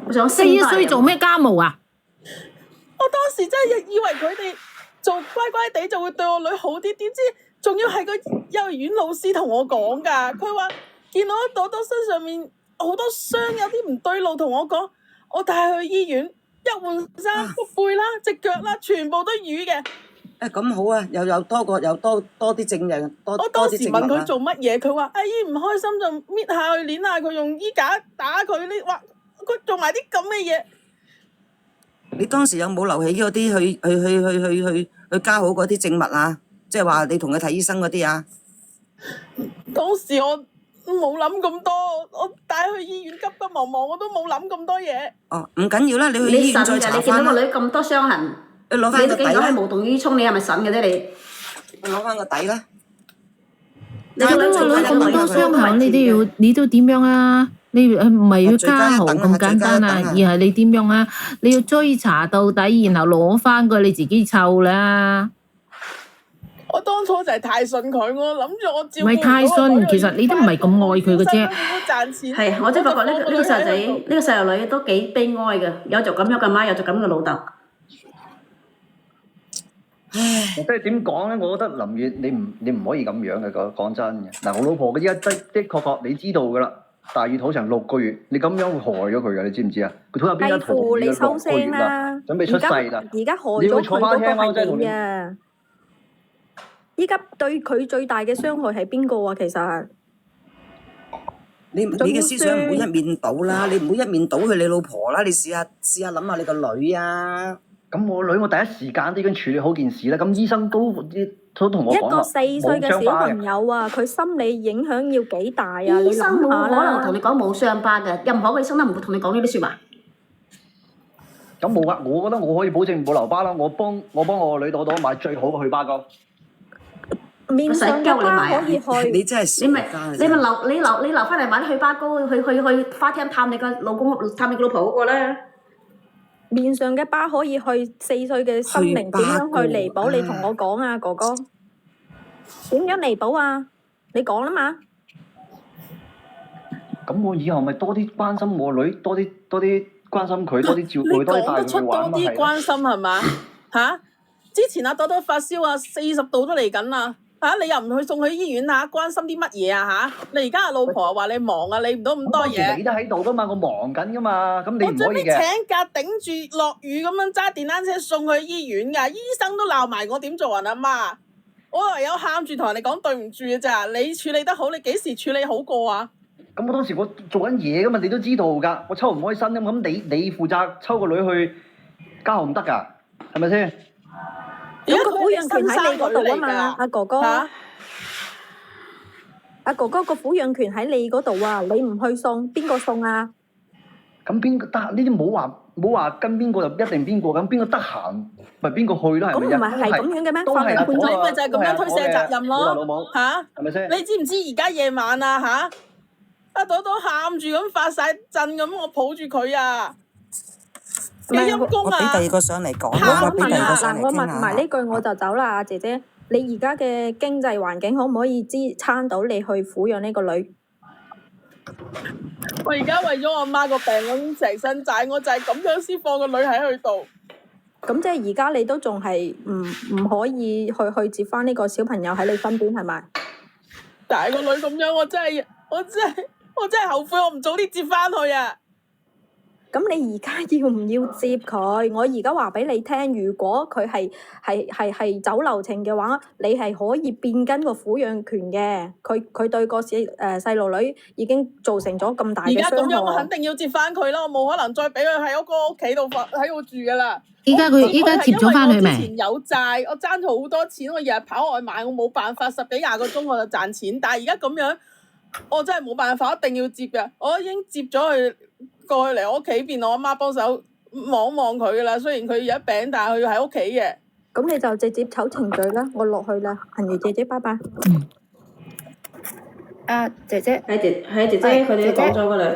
我想4歲做咩家務啊？我當時真係以為佢哋做乖乖地就會對我女好啲，點知仲要係個幼兒園老師同我講㗎。佢話見到朵朵身上面好多傷，有啲唔對路，同我講，我帶佢去醫院，一換衫個背啦、隻腳啦，全部都瘀嘅。咁好啊，又多啲證人，多我當時問佢啲證物啊！做乜嘢，佢話阿姨唔開心就搣下佢、捏下佢，用衣架打佢。呢哇，佢做埋啲咁嘅嘢。你當時有冇留起嗰啲去加好嗰啲證物啊？即係話你同佢睇醫生嗰啲啊？當時我冇諗咁多，我帶去醫院急急忙忙，我都冇諗咁多嘢。哦，唔緊要啦，你去醫院再你神㗎，你見到查翻啦。個女咁多傷痕，你攞翻你都竟然個底啦，係無動於衷，你係咪神嘅啫你？你攞翻個底啦。你個女個女咁多傷傷痕，你都點樣啊？你唔係要家豪咁簡單啊，而係你點樣啊？你要追查到底，然後攞翻佢，你自己湊啦。我當初就係太信佢，我諗住我照顧唔係太信，其實你都唔係咁愛佢嘅啫。賺錢係，我真係發覺呢個細路仔，呢個細路女都幾悲哀嘅，有就咁樣嘅媽，有就咁嘅老豆。即係點講咧？我覺得林月你唔可以咁樣嘅，講真嘅。嗱，我老婆嗰啲的確你知道㗎啦，大魚肚成6個月，你咁樣會害咗佢㗎，你知唔知啊？佢肚入邊一肚魚你收6個月聲啦，啦！準備出世啦。而家害你要咗佢嗰個坐翻聽啊！我真係同你。係你啊！依家對佢最大嘅傷害係邊個啊？其實你嘅思想唔好一面倒啦，你唔好一面倒去你老婆啦，你試下諗下你個女啊！咁我女我第一時間都已經處理好件事啦，咁醫生都同我一個講啦， 4歲嘅小朋友啊，佢心理影響要幾大啊？你醫生冇諗下可能同啦。你講冇傷疤嘅，任何嘅醫生都唔會同你講呢啲説話。咁冇啊！我覺得我可以保證冇留疤啦，我幫我個女朵朵買最好嘅去疤膏。面上嘅疤可以去，你真係你咪傻㗎你留翻嚟買啲去疤膏，去花廳探你個老公，探你個老婆嗰個啦。面上嘅疤可以去4歲嘅心靈點樣去彌補？去疤膏你同我講啊，哥哥，點樣彌補啊？你講啦嘛。咁我以後咪多啲關心我女，多啲關心佢，多啲照顧佢，你多啲帶佢講得出多去玩咪啲係咯。關心係嘛？嚇！之前阿朵朵發燒啊，40度都嚟緊啦。嚇！你又唔去送去醫院啊？關心啲乜嘢啊？嚇！你而家阿老婆又話你忙啊，理唔到咁多當時嘢你。都喺度噶嘛，我忙緊噶嘛，咁你我最尾唔可以嘅。請假頂住落雨咁樣揸電單車送去醫院㗎，醫生都鬧埋我點做人啊媽！我唯有喊住同人哋講對唔住嘅咋，你處理得好，你幾時處理好過啊？咁我當時我做緊嘢噶嘛，你都知道㗎，我抽唔開身咁，你負責抽個女去家號唔得㗎，係咪先？咁個撫養權喺你嗰度啊嘛，嚇阿哥哥。阿哥哥個撫養權喺你嗰度啊，你唔去送，邊個送啊？咁邊個得呢啲冇話跟邊個就一定邊個，咁邊個得閒咪邊個去啦，係咪咁唔係係咁樣嘅咩？都係阿法律判婆你咪就係咁樣推卸責任咯老母嚇！係咪先？你知唔知而家夜晚啊嚇？阿朵朵喊住咁發晒震咁，我抱住佢啊！幾陰公我俾第啊！二個上嚟講，我我俾第二個問下嗱，我上嚟傾問埋下。呢句我就走啦，阿姐姐，你而家嘅經濟環境可唔可以支撐到你去撫養呢個女？我而家為咗我媽個病，我已經成身債，我就係咁樣先放個女喺佢度。咁即係而家你都仲係唔可以去接翻呢個小朋友喺你身邊係咪？但係個女咁樣，我真係後悔，我唔早啲接翻去啊！咁你而家要唔要接佢？我而家話俾你聽，如果佢係走流程嘅話，你係可以變更個撫養權嘅。佢對個細路女已經造成咗咁大而嘅家咁樣，我傷害。肯定要接翻佢啦，我冇可能再俾佢喺個屋企度喺度住噶啦。依家接咗翻去未？我之前有債，我爭咗好多錢，我日日跑外賣，我冇辦法10幾20個鐘我就賺錢。但係而家咁樣，我真係冇辦法，一定要接嘅。我已經接咗佢過去嚟我屋企，變我阿媽幫手望佢噶啦。雖然佢有一病，但係佢要喺屋企嘅。咁你就直接走程序啦，我落去啦，恒如姐姐，拜拜。姐姐，係姐姐，佢哋都講咗噶啦，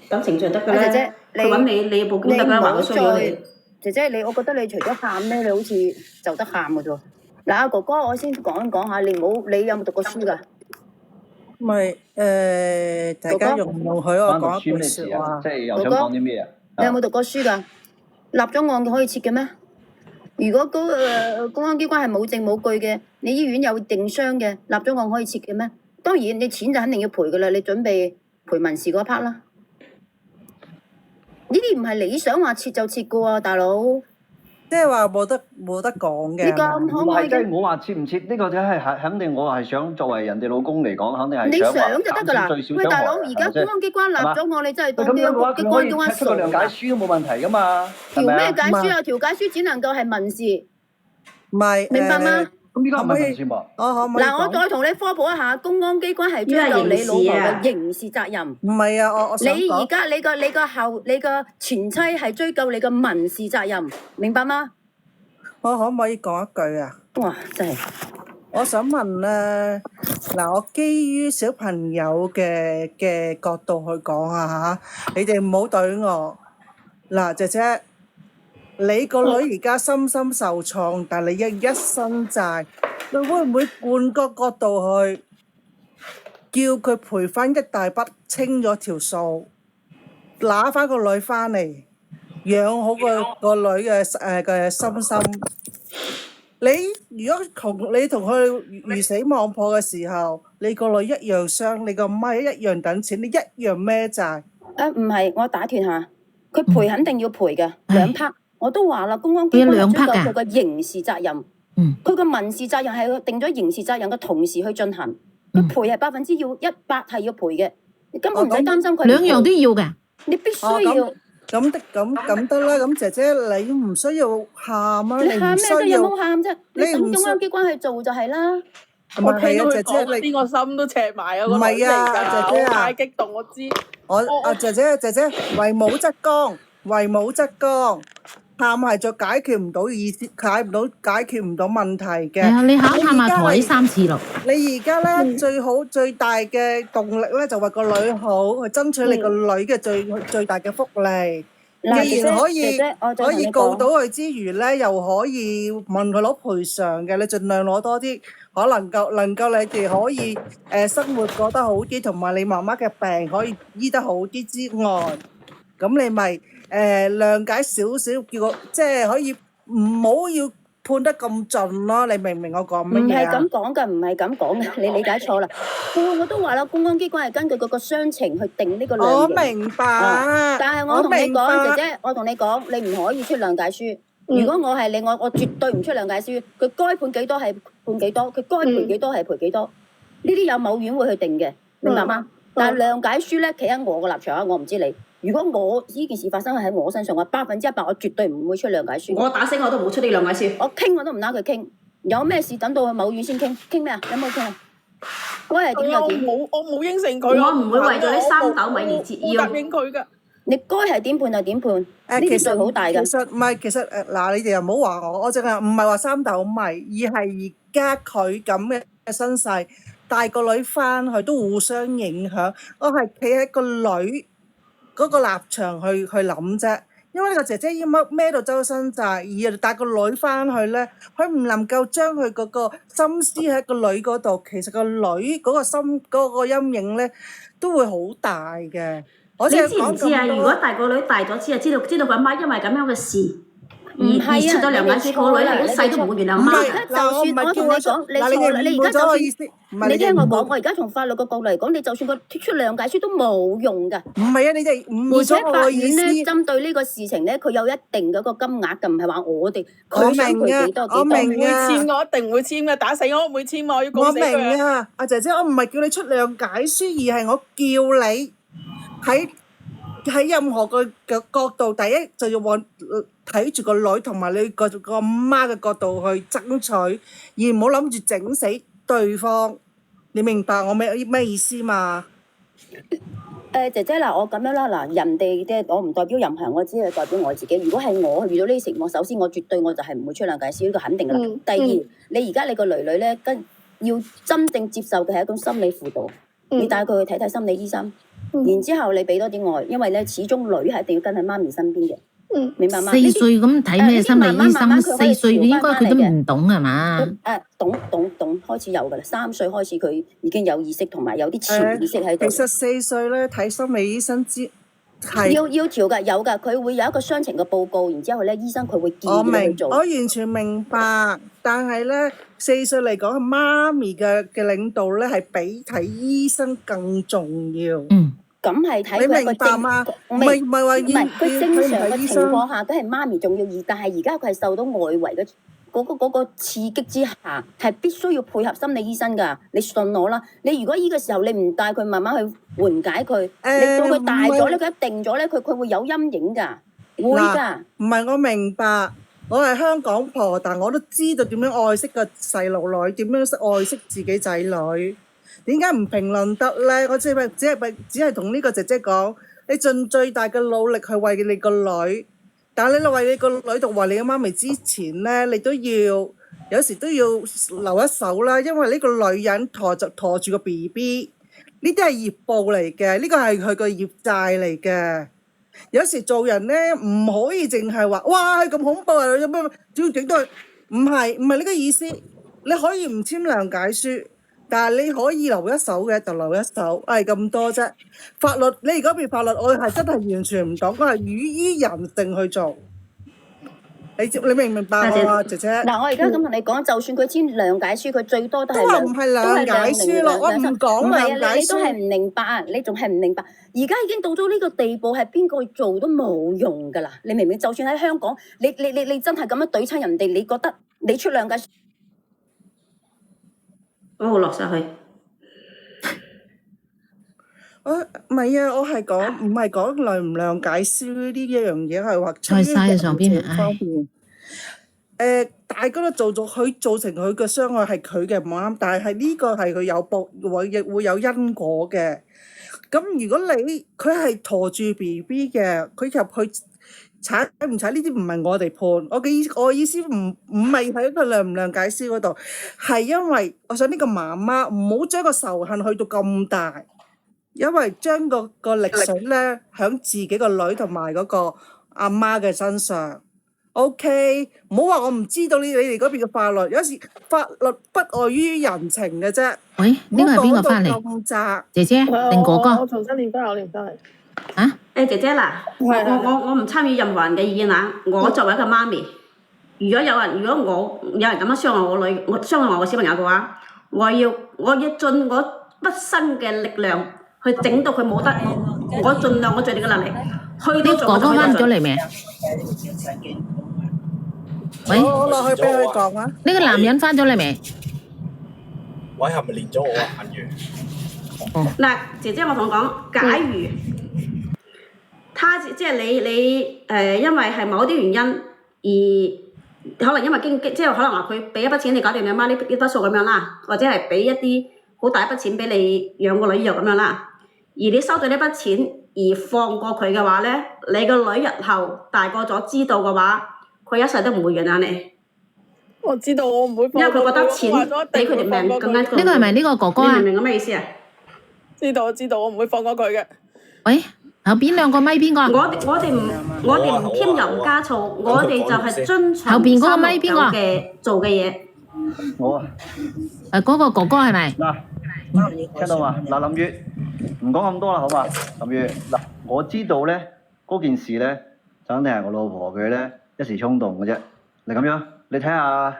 咁程序得噶啦。姐姐，佢揾你報警得啦，話佢需要你。姐姐，我覺得你除咗喊咧，你好似就得喊嘅啫。嗱，阿哥哥，我先講下，你有冇讀過書㗎？唔係大家容唔容許我講一句説話？即係又想講啲咩啊？你有冇讀過書㗎？立咗案可以撤嘅咩？如果公安機關係冇證冇據嘅，你醫院有定傷嘅，立咗案可以撤嘅咩？當然，你錢就肯定要賠㗎啦，你準備賠民事嗰 part 啦。呢啲唔係你想話撤就撤嘅喎，大佬。即係話冇得講嘅。你咁可唔可以？即係我話撤唔撤呢個就係肯定，我係想作為人哋老公嚟講，肯定係你想就得㗎啦。喂，大佬，而家公安機關立咗案，你真係當啲公安機關傻。出個諒解書都冇問題㗎嘛。調咩解書啊？調解書只能夠係民事。唔係。明白嗎？咁依家唔係民事喎。嗱，我再同你科普一下，公安機關係追究你老婆嘅刑事責任。唔係啊，我想講。你而家你個前妻係追究你嘅民事責任，明白嗎？我可唔可以講一句啊？哇！真係。我想問咧，嗱，我基於小朋友嘅角度去講啊嚇，你哋唔好對我。嗱，姐姐。你個女而家深深受創，但係你嘅一身債，你會唔會換個角度去叫佢賠翻一大筆，清咗條數，拿翻個女翻嚟，養好個女嘅心心？你如果你同佢魚死網破嘅時候，你個女一樣傷，你個媽一樣等錢，你一樣孭債。唔係，我打斷下，佢賠肯定要賠嘅2 part。我都話啦，公安機關追究佢嘅刑事責任，佢個民事責任係定咗刑事責任嘅同時去進行，佢賠係100%係要賠嘅，你根本唔使擔心佢。兩樣都要嘅，你必須要。咁得啦，咁姐姐你唔需要喊啊，你喊咩啫？有冇喊啫？你等公安機關去做就係啦。我聽到佢講嗰啲，我心都赤埋啊！唔係啊，姐姐啊，太激動，我知。姐姐，為母則剛，為母則剛。喊係就解決唔到解決唔到問題嘅。係啊，你喊阿台3次咯。你而家咧最大嘅動力咧就為個女好，去爭取你個女嘅最大嘅福利。既然可以告到佢之餘咧，又可以問佢攞賠償嘅，你盡量攞多啲，能夠你哋可以生活過得好啲，同埋你媽媽嘅病可以醫得好啲之外，咁你咪諒解少少，叫我即係可以唔好要判得咁盡咯。你明唔明我講乜嘢啊？唔係咁講㗎，唔係咁講嘅，你理解錯啦。我都話啦，公安機關係根據嗰個傷情去定呢個量刑。我明白。但係我同你講，姐姐，我同你講，你唔可以出諒解書。如果我係你，我絕對唔出諒解書。佢該判幾多係判幾多，佢該賠幾多係賠幾多。呢啲有某院會去定嘅，明白嗎？但係諒解書咧，企喺我個立場啊，我唔知你。如果我呢件事發生喺我身上，我100%我絕對唔會出諒解書。我打死我都唔會出呢諒解書。我傾我都唔拉佢傾，有咩事等到去某院先傾。傾咩啊？有冇傾啊？該係點就點。我冇應承佢。我唔會為咗呢3斗米而折腰。我答應佢㗎。你該係點判就點判。呢啲罪好大㗎。其實嗱，你哋又唔好話我淨係唔係話3斗米，而係而家佢咁嘅身世帶個女翻去都互相影響。我係企喺個女嗰個立場去諗啫，因為呢個姐姐要孭到周身債，而帶個女翻去咧，佢唔能夠將佢嗰個心思喺個女嗰度，其實個女嗰個心嗰個陰影咧都會好大嘅。你知唔知啊？如果帶個女大咗之後，知道佢阿媽因為咁樣嘅事而出咗兩眼書，個女係一世都唔會原諒媽㗎。而家就算我同你講，你錯啦，你而家就算你聽我講，我而家從法律嘅角度嚟講，你就算佢剔出諒解書都冇用㗎。唔係啊，你哋誤會而且法咗我嘅意院咧思。針對呢個事情咧，佢有一定嗰個金額㗎，唔係話我哋我佢想明啊賠幾多，幾多。我明會啊簽我一定會簽嘅，打死我都唔會簽我要告我死佢明啊！啊，阿姐姐，我唔係叫你出諒解書，而係我叫你喺任何個角度，第一就要往睇住個女同埋你個媽嘅角度去爭取，而唔好諗住整死對方。你明白我咩意思嘛？姐姐嗱，我咁樣啦，嗱，人哋嘅我唔代表任何人，我只係代表我自己。如果係我遇到呢啲情況，首先我絕對我就係唔會出諒解書，呢個肯定噶啦。第二，你而家你個女女咧，要真正接受嘅係一種心理輔導，你帶佢去睇睇心理醫生，然之後你俾多啲愛，因為咧始終女係一定要跟喺媽咪身邊嘅。明白嗎？4歲咁睇咩心理醫生？4歲應該佢都唔唔懂係嘛？懂，開始有㗎啦。3歲開始佢已經有意識同埋有啲潛意識喺度。其實4歲咧睇心理醫生係要調㗎，有㗎，佢會有一個傷情嘅報告，然之後咧醫生佢會建議你去做。我完全明白，但係咧4歲嚟講，媽咪嘅領導咧係比睇醫生更重要。咁係睇佢一個正，唔係佢正常嘅情況下，都係媽咪重要，但係而家佢係受到外圍嘅嗰個刺激之下，係必須要配合心理醫生㗎。你信我啦，你如果呢個時候你唔帶佢慢慢去緩解佢，你到佢大咗咧，佢一定咗咧，佢會有陰影㗎，會㗎。唔係我明白，我係香港婆，但我都知道點樣愛惜個細路女，點樣愛惜自己仔女。點解唔評論得咧？我只係同呢個姐姐講，你盡最大嘅努力去為你個女，但係你為你個女同為你嘅媽咪之前咧，你都要有時都要留一手啦，因為呢個女人陀住個 BB，呢啲係業報嚟嘅，呢個係佢個業債嚟嘅。有時做人咧唔可以淨係話哇咁恐怖啊！有咩只要整到唔係呢個意思，你可以唔簽諒解書。但係你可以留一手嘅就留一手，係咁多啫。法律你而家邊法律，我係真係完全唔懂，我係於於人性去做。你明唔明白啊，姐姐？嗱，我而家咁同你講，就算佢簽諒解書，佢最多都係都唔係諒解書咯，我唔講諒解書。你都係唔明白啊！你仲係唔明白？而家已經到咗呢個地步，係邊個做都冇用㗎啦！你明唔明？就算喺香港，你真係咁樣懟親人哋，你覺得你出諒解書？我落晒去。唔係啊，我係講唔係講諒唔諒解書呢一樣嘢，係話在晒上邊方面。大家都做佢造成佢嘅傷害係佢嘅唔啱，但係呢個係佢有會有因果嘅。咁如果佢係陀住 BB 嘅，佢入去踩唔踩呢啲唔係我哋判。我意思唔係喺個諒唔諒解書嗰度，係因為我想呢個媽媽唔好將個仇恨去到咁大。因為將個力水咧響自己個女同埋嗰個阿媽嘅身上 ，OK， 唔好話我唔知道你哋嗰邊嘅法律，有時法律不外於人情嘅啫。喂，呢個係邊個翻嚟？姐姐定哥哥？我重新練翻，我練翻嚟。啊？姐姐嗱，我唔參與任何人嘅意見啦。我作為一個媽咪，如果有人咁樣傷害我女，傷害我小朋友嘅話，我要盡我畢生嘅力量。去整到佢冇得，我盡量我最大嘅能力，去到做。哥哥翻咗嚟未？喂，我落去俾佢講啊。呢個男人翻咗嚟未？喂，係咪練咗我啊？銀魚。嗱，姐姐，我同你講，假如他即係你因為係某啲原因而可能因為即係可能話佢俾一筆錢你搞掂你媽呢筆數咁樣啦，或者係俾一啲好大一筆錢俾你養個女又咁樣啦。而你收到呢筆錢而放過佢嘅話咧，你個女日後大個咗知道嘅話，佢一世都唔會原諒你。我知道我唔會放過佢，因為佢覺得錢比佢條命更加重要。呢個係咪呢個哥哥啊？你明唔明我咩意思啊？知道，我唔會放過佢嘅。喂，後邊兩個咪邊個？我哋唔添油加醋，我哋就係遵從後邊嗰個咪邊個嘅做嘅嘢。我啊。嗰個哥哥係咪？嗱，聽到嘛？嗱，林月。唔講咁多啦，好嘛？林月，嗱，我知道咧嗰件事咧，就肯定係我老婆佢咧一時衝動嘅啫。你咁樣，你睇下，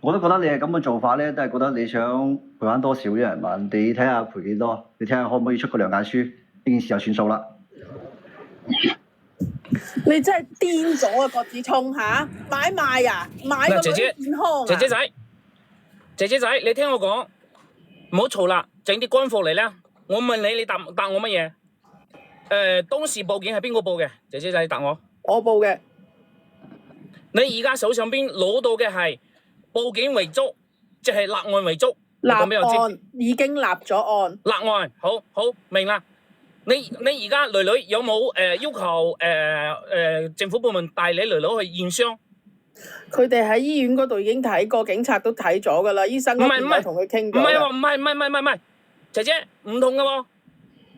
我都覺得你係咁嘅做法咧，都係覺得你想賠翻多少啲人嘛？你睇下賠幾多？你睇下可唔可以出個諒解書？呢件事就算數啦。你真係癲咗啊！郭子聰嚇買賣啊，買個女健康啊！姐姐仔，你聽我講，唔好嘈啦，整啲乾貨嚟啦。我問你，你答我乜嘢？當時報警係邊個報嘅？姐姐仔答我。我報嘅。你而家手上邊攞到嘅係報警為足，即係立案為足。立案已經立咗案。立案，好明啦。你而家女有冇要求政府部門帶你女去驗傷？佢哋喺醫院嗰度已經睇過，警察都睇咗噶啦，醫生嗰邊有同佢傾過。唔係，姐姐唔同嘅喎，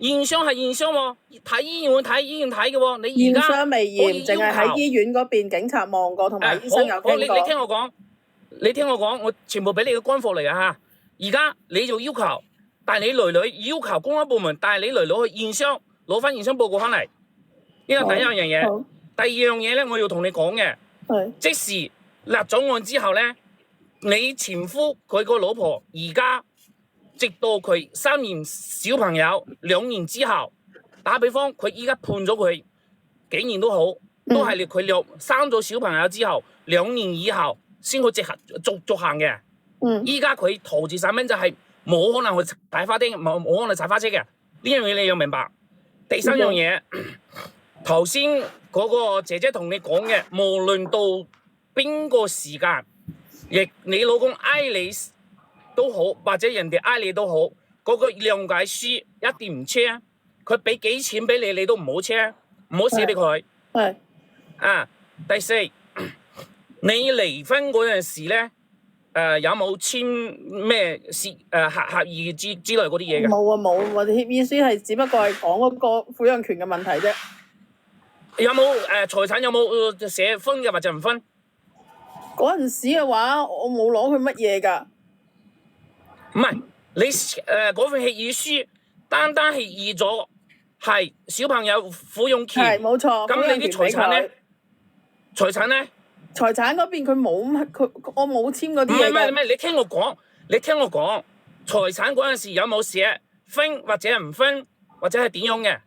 驗傷係驗傷喎，睇醫院睇嘅喎。你而家驗傷未驗，淨係喺醫院嗰邊警察望過，同埋醫生有傾過。你聽我講，我全部俾你嘅乾貨嚟啊嚇！而家你就要求。但係你女要求公安部門帶你女去驗傷，攞翻驗傷報告翻嚟，呢個第一樣嘢。第二樣嘢咧，我要同你講嘅，即時立咗案之後咧，你前夫佢個老婆而家直到佢3年小朋友2年之後，打比方佢依家判咗佢幾年都好，都係佢生咗小朋友之後2年以後先去續行嘅。依家佢拖住細蚊仔係。冇可能去大花丁，冇可能踩花車嘅，呢樣嘢你要明白。第三樣嘢，頭先嗰個姐姐同你講嘅，無論到邊個時間，亦你老公嗌你都好，或者人哋嗌你都好，嗰個諒解書一定唔簽，佢俾幾錢俾你，你都唔好簽，唔好寫俾佢。係。啊，第四，你離婚嗰陣時咧。有冇簽咩合議之類嗰啲嘢嘅？冇啊冇，我哋協議書係只不過係講嗰個撫養權嘅問題啫。有冇財產有冇寫分嘅或者唔分？嗰陣時嘅話，我冇攞佢乜嘢㗎。唔係你嗰份協議書，單協議咗係小朋友撫養權。係冇錯。咁你啲財產咧？財產嗰邊佢冇我冇簽嗰啲嘢。唔係，你聽我講，財產嗰陣時有冇寫分或者唔分，或者係點樣嘅？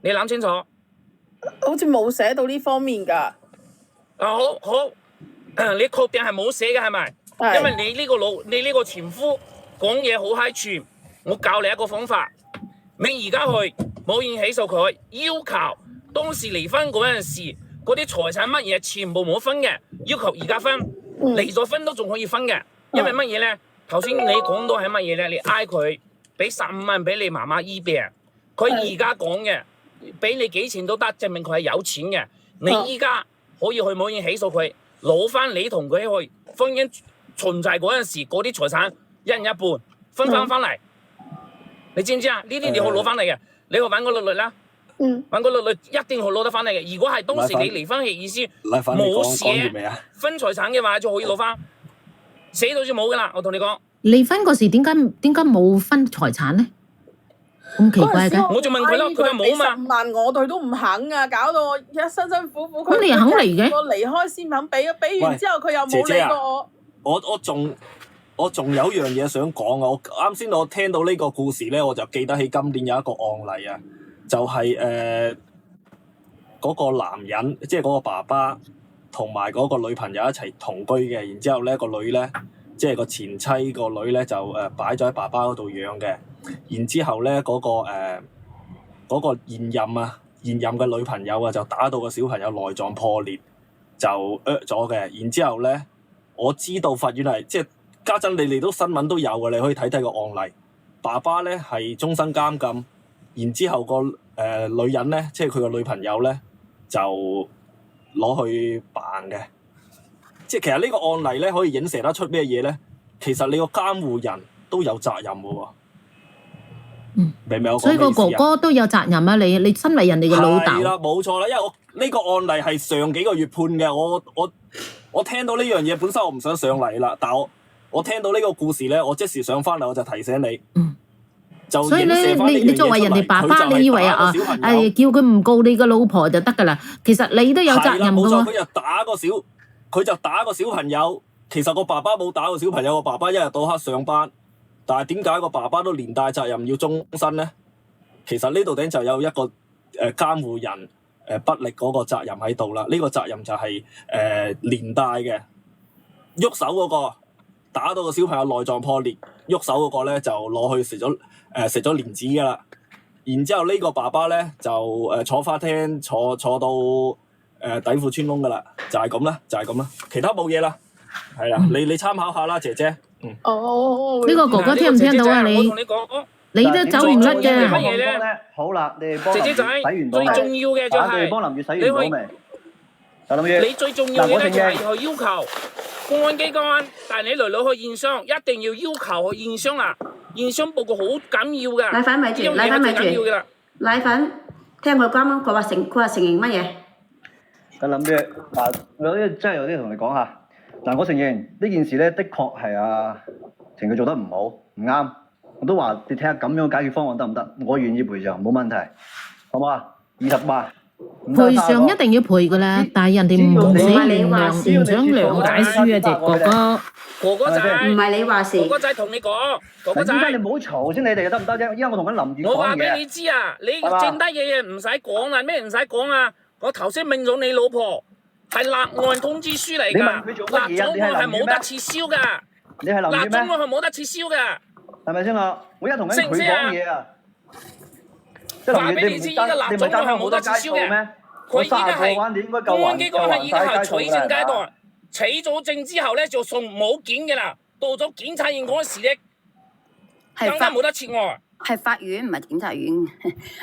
你諗清楚。好似冇寫到呢方面㗎。好，你確定係冇寫嘅係咪？因為你呢個前夫講嘢好閪串，我教你一個方法，你而家去冇人起訴佢，要求當時離婚嗰陣時。嗰啲財產乜嘢全部冇分嘅，要求而家分，離咗婚都仲可以分嘅，因為乜嘢咧？頭先你講到係乜嘢咧？你嗌佢俾15萬俾你媽媽醫病，佢而家講嘅，俾你幾錢都得，證明佢係有錢嘅。你依家可以去冇人起訴佢，攞翻你同佢去婚姻存在嗰陣時嗰啲財產一人一半分翻嚟，你知唔知啊？呢啲你可以攞翻嚟嘅，你去揾個律啦。揾個律一定可以攞得翻嚟嘅。如果係當時你離婚嘅意思冇寫分財產嘅話，就可以攞翻。寫到就冇噶啦，我同你講。離婚嗰時點解冇分財產咧？咁奇怪嘅。我就問佢咯，佢話冇嘛。15萬我哋都唔肯啊，搞到我辛苦苦。咁你又肯嚟嘅？我離開先肯俾，俾完之後佢又冇理過我。我仲有一樣嘢想講啊！我啱先我聽到呢個故事咧，我就記得起今年有一個案例啊。就係嗰個男人，即係嗰個爸爸同埋嗰個女朋友一齊同居嘅，然之後咧個女咧，即係個前妻個女咧就擺咗喺爸爸嗰度養嘅，然之後咧嗰個現任嘅女朋友啊就打到個小朋友內臟破裂，就咗嘅，然之後咧我知道法院係即係家陣你哋都新聞都有嘅，你可以睇睇個案例，爸爸咧係終身監禁。然之後個女人咧，即係佢個女朋友咧，就攞去辦嘅。即係其實呢個案例咧，可以影射得出咩嘢咧？其實你個監護人都有責任嘅喎。明唔明我講咩意思啊？所以個哥哥都有責任啊！你身為人哋嘅老豆。係啦，冇錯啦，因為我呢個案例係上幾個月判嘅。我聽到呢樣嘢，本身我唔想上嚟啦，但係我聽到呢個故事咧，我即時上翻嚟我就提醒你。就所以影射咧，返呢樣嘢你作為人哋爸爸，出嚟你以為佢就係打啊個小朋友叫佢唔告你個老婆就得㗎啦？其實你都有責係啦，冇錯，任㗎喎。佢就打個小朋友。其實個爸爸冇打個小朋友，個爸爸一日到黑上班，但係點解個爸爸都連帶責任要終身咧？其實呢度頂就有一個監護人不力嗰個責任喺度啦。呢個責任就係連帶嘅。喐手嗰個打到個小朋友內臟破裂，喐手嗰個咧就攞去食咗蓮子㗎啦。然之後呢個爸爸咧就坐花廳坐到底褲穿窿㗎啦，就係咁啦，其他冇嘢啦。係啊，你參考下啦，姐姐。哦，呢個哥哥聽唔聽到啊？我你同你講，你都走唔甩係嘅。乜嘢咧？好啦，你哋幫林姐姐仔月洗完到最重要嘅就係你哋幫林月洗完到未？就林月，你最重要嘅咧就係嗱我去要求公安機關帶你女女去驗傷，一定要求去驗傷啦。驗傷報告好緊要㗎。奶粉咪住，呢樣嘢奶粉咪係最緊要㗎啦。住，奶粉，聽佢啱啱佢話承認乜嘢？就林月嗱，真係有啲同你講下。嗱，我承認呢件事咧，的確係程序做得唔好，唔啱。我都話你睇下咁樣解決方案得唔得？我願意賠償，冇問題，好唔好啊？20萬。賠償一定要賠㗎啦，但係人哋唔死原諒，唔想諒解書啊，隻哥哥。哥哥仔，唔係你話事。哥哥仔同你講，哥哥仔。點解你唔好嘈先？你哋得唔得啫？依家我同緊林月講嘢。我話俾你知啊，你剩低嘅嘢唔使講啦，咩唔使講啊？我頭先問咗你老婆。係立案通知書嚟㗎，立咗案係冇得撤銷㗎，你係林月咩？立咗案係冇得撤銷㗎，係咪先啦？我而家同緊佢講嘢啊！話俾你知，依家立咗案係冇得撤銷嘅，佢依家係公安機關係依家係取證階段，取咗證之後咧就送冇檢嘅啦，到咗檢察院嗰時咧更加冇得撤案。係法院唔係檢察院，唔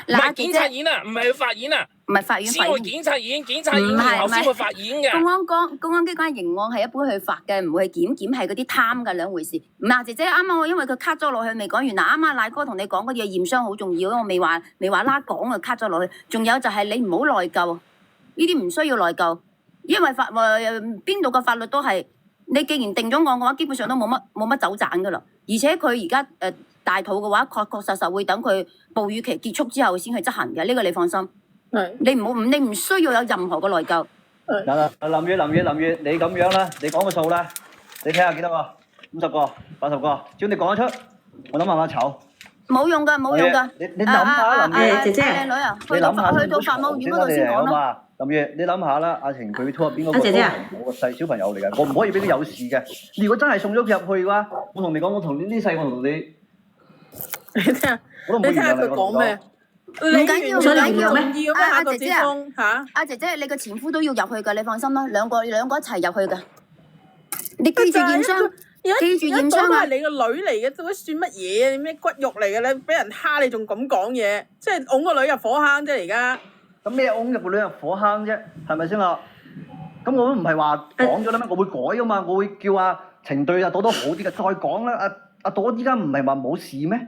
係檢察院啊，唔係去法院啊，唔係法院，先去檢察院，檢察院然後先去法院嘅。公安機關刑案係一般去法嘅，唔會去檢係嗰啲貪嘅兩回事。唔係姐姐啱啱我因為佢 cut 咗落去未講完嗱，啱啱賴哥同你講嗰啲嘢驗傷好重要，我未話啦講啊 cut 咗落去。仲有就係你唔好內疚，呢啲唔需要內疚，因為邊度嘅法律都係你既然定咗案嘅話，基本上都冇乜走盞噶啦。而且佢而家大肚嘅話，確實會等佢哺乳期結束之後先去執行嘅，呢個你放心。你唔需要有任何嘅內疚。林月，你咁樣啦，你講個數啦，你睇下幾多個？50個、80個，只要你講得出，我諗下嘛醜。冇用㗎。你諗下林月，姐姐，靚女啊，你諗下去到法務院嗰度先講啦。林月，你諗下啦，阿程佢拖入邊嗰個姐姐啊我個細小朋友嚟㗎，我唔可以俾佢有事嘅。如果真係送咗佢入去嘅話，我同你講，我同呢世我同你。你聽下佢講咩？唔緊要，唔要咩？阿姐姐阿姐姐，你個前夫都要入去㗎，你放心啦，兩個一齊入去㗎。你記住驗傷，記住驗傷啊！係你個女嚟嘅，都算乜嘢啊？你咩骨肉嚟嘅咧？俾人蝦你仲咁講嘢，即係㧬個女入火坑啫！而家咁咩㧬入個女入火坑啫？係咪先啦？咁我都唔係話講咗啦咩？我會改㗎嘛，我會叫程對朵朵好啲嘅，再講啦。阿朵依家唔係話冇事咩？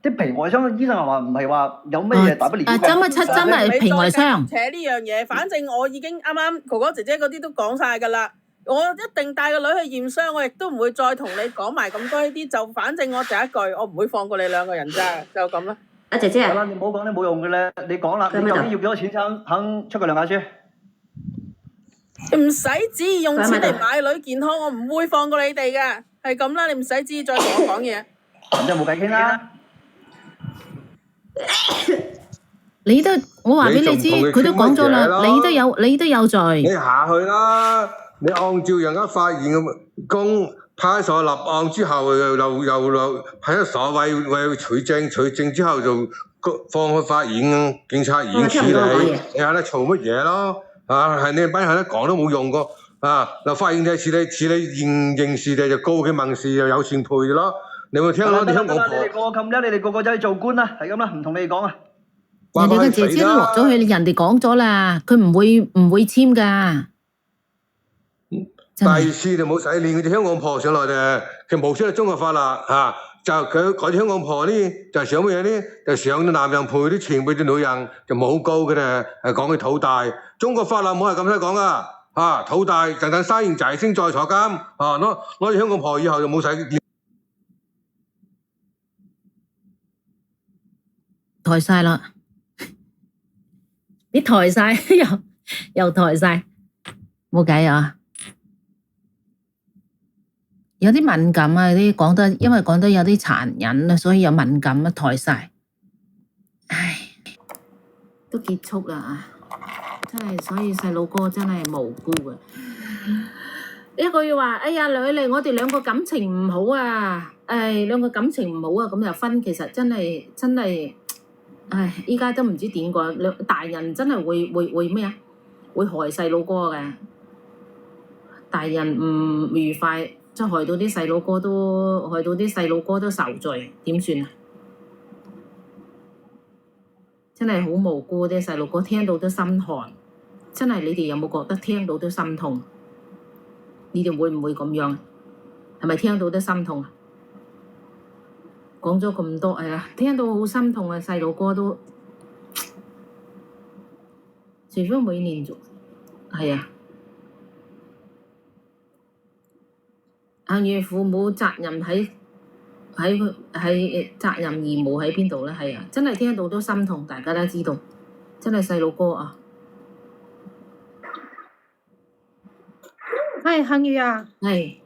啲皮外傷，醫生話唔係話有乜嘢大不了嘅。針係皮外傷。扯呢樣嘢，反正我已經啱啱哥哥姐姐嗰啲都講晒㗎啦。我一定帶個女去驗傷，我亦都唔會再同你講埋咁多呢啲。就反正我第一句，我唔會放過你兩個人咋，就咁啦。阿姐姐好啦，你唔好講啲冇用嘅咧，你講啦，你究竟要幾多錢先肯出個諒解書？唔使旨意用錢嚟買女健康，我唔會放過你哋嘅，係咁啦。你唔使旨意再同我講嘢。咁就冇計傾啦。我話俾你知，佢都講咗啦，你都有罪。你下去啦，你按照人家法院嘅公派出所立案之後，又派出所為取證之後就放去法院、警察院處理。你喺度嘈乜嘢咯？係你班喺度講都冇用過嗱，法院就處理刑事嘅就告佢民事又有錢賠咯。你有冇聽到？你香港婆，你哋個咁叻，你哋個個走去做官啦，係咁啦，唔同你哋講啊。人哋個姐姐都落咗去，人哋講咗啦，佢唔會簽㗎。第二次就冇使練嗰啲香港婆上來嘅，佢冇出嚟中國法啦就佢嗰啲香港婆呢，就想乜嘢呢？就想啲男人賠啲錢俾啲女人，就冇告嘅咧，講佢土大。中國法律冇係咁樣講噶土大，等生完仔先再坐監攞啲香港婆以後就冇使。抬晒啦，你抬晒又抬晒，冇計啊！有啲敏感啊，啲講得因為講得有啲殘忍啊，所以有敏感啊，抬晒。唉，都結束啦啊！真係，所以細路哥真係無辜嘅。一個要話，哎呀女嚟，我哋兩個感情唔好啊，兩個感情唔好啊，咁就分，其實真係，唉，依家都唔知點講，大人真係會咩啊？會害細路哥嘅，大人唔愉快，即係害到啲細路哥都受罪，點算啊？真係好無辜啲細路哥，聽到都心寒。真係，你哋有冇覺得聽到都心痛？你哋會唔會咁樣？係咪聽到都心痛啊？講咗咁多，聽到好心痛啊！細路哥都，除非每年做，係啊。幸與父母責任喺責任義務喺邊度咧？係啊，真係聽到都心痛，大家都知道，真係細路哥啊！係幸宇啊，係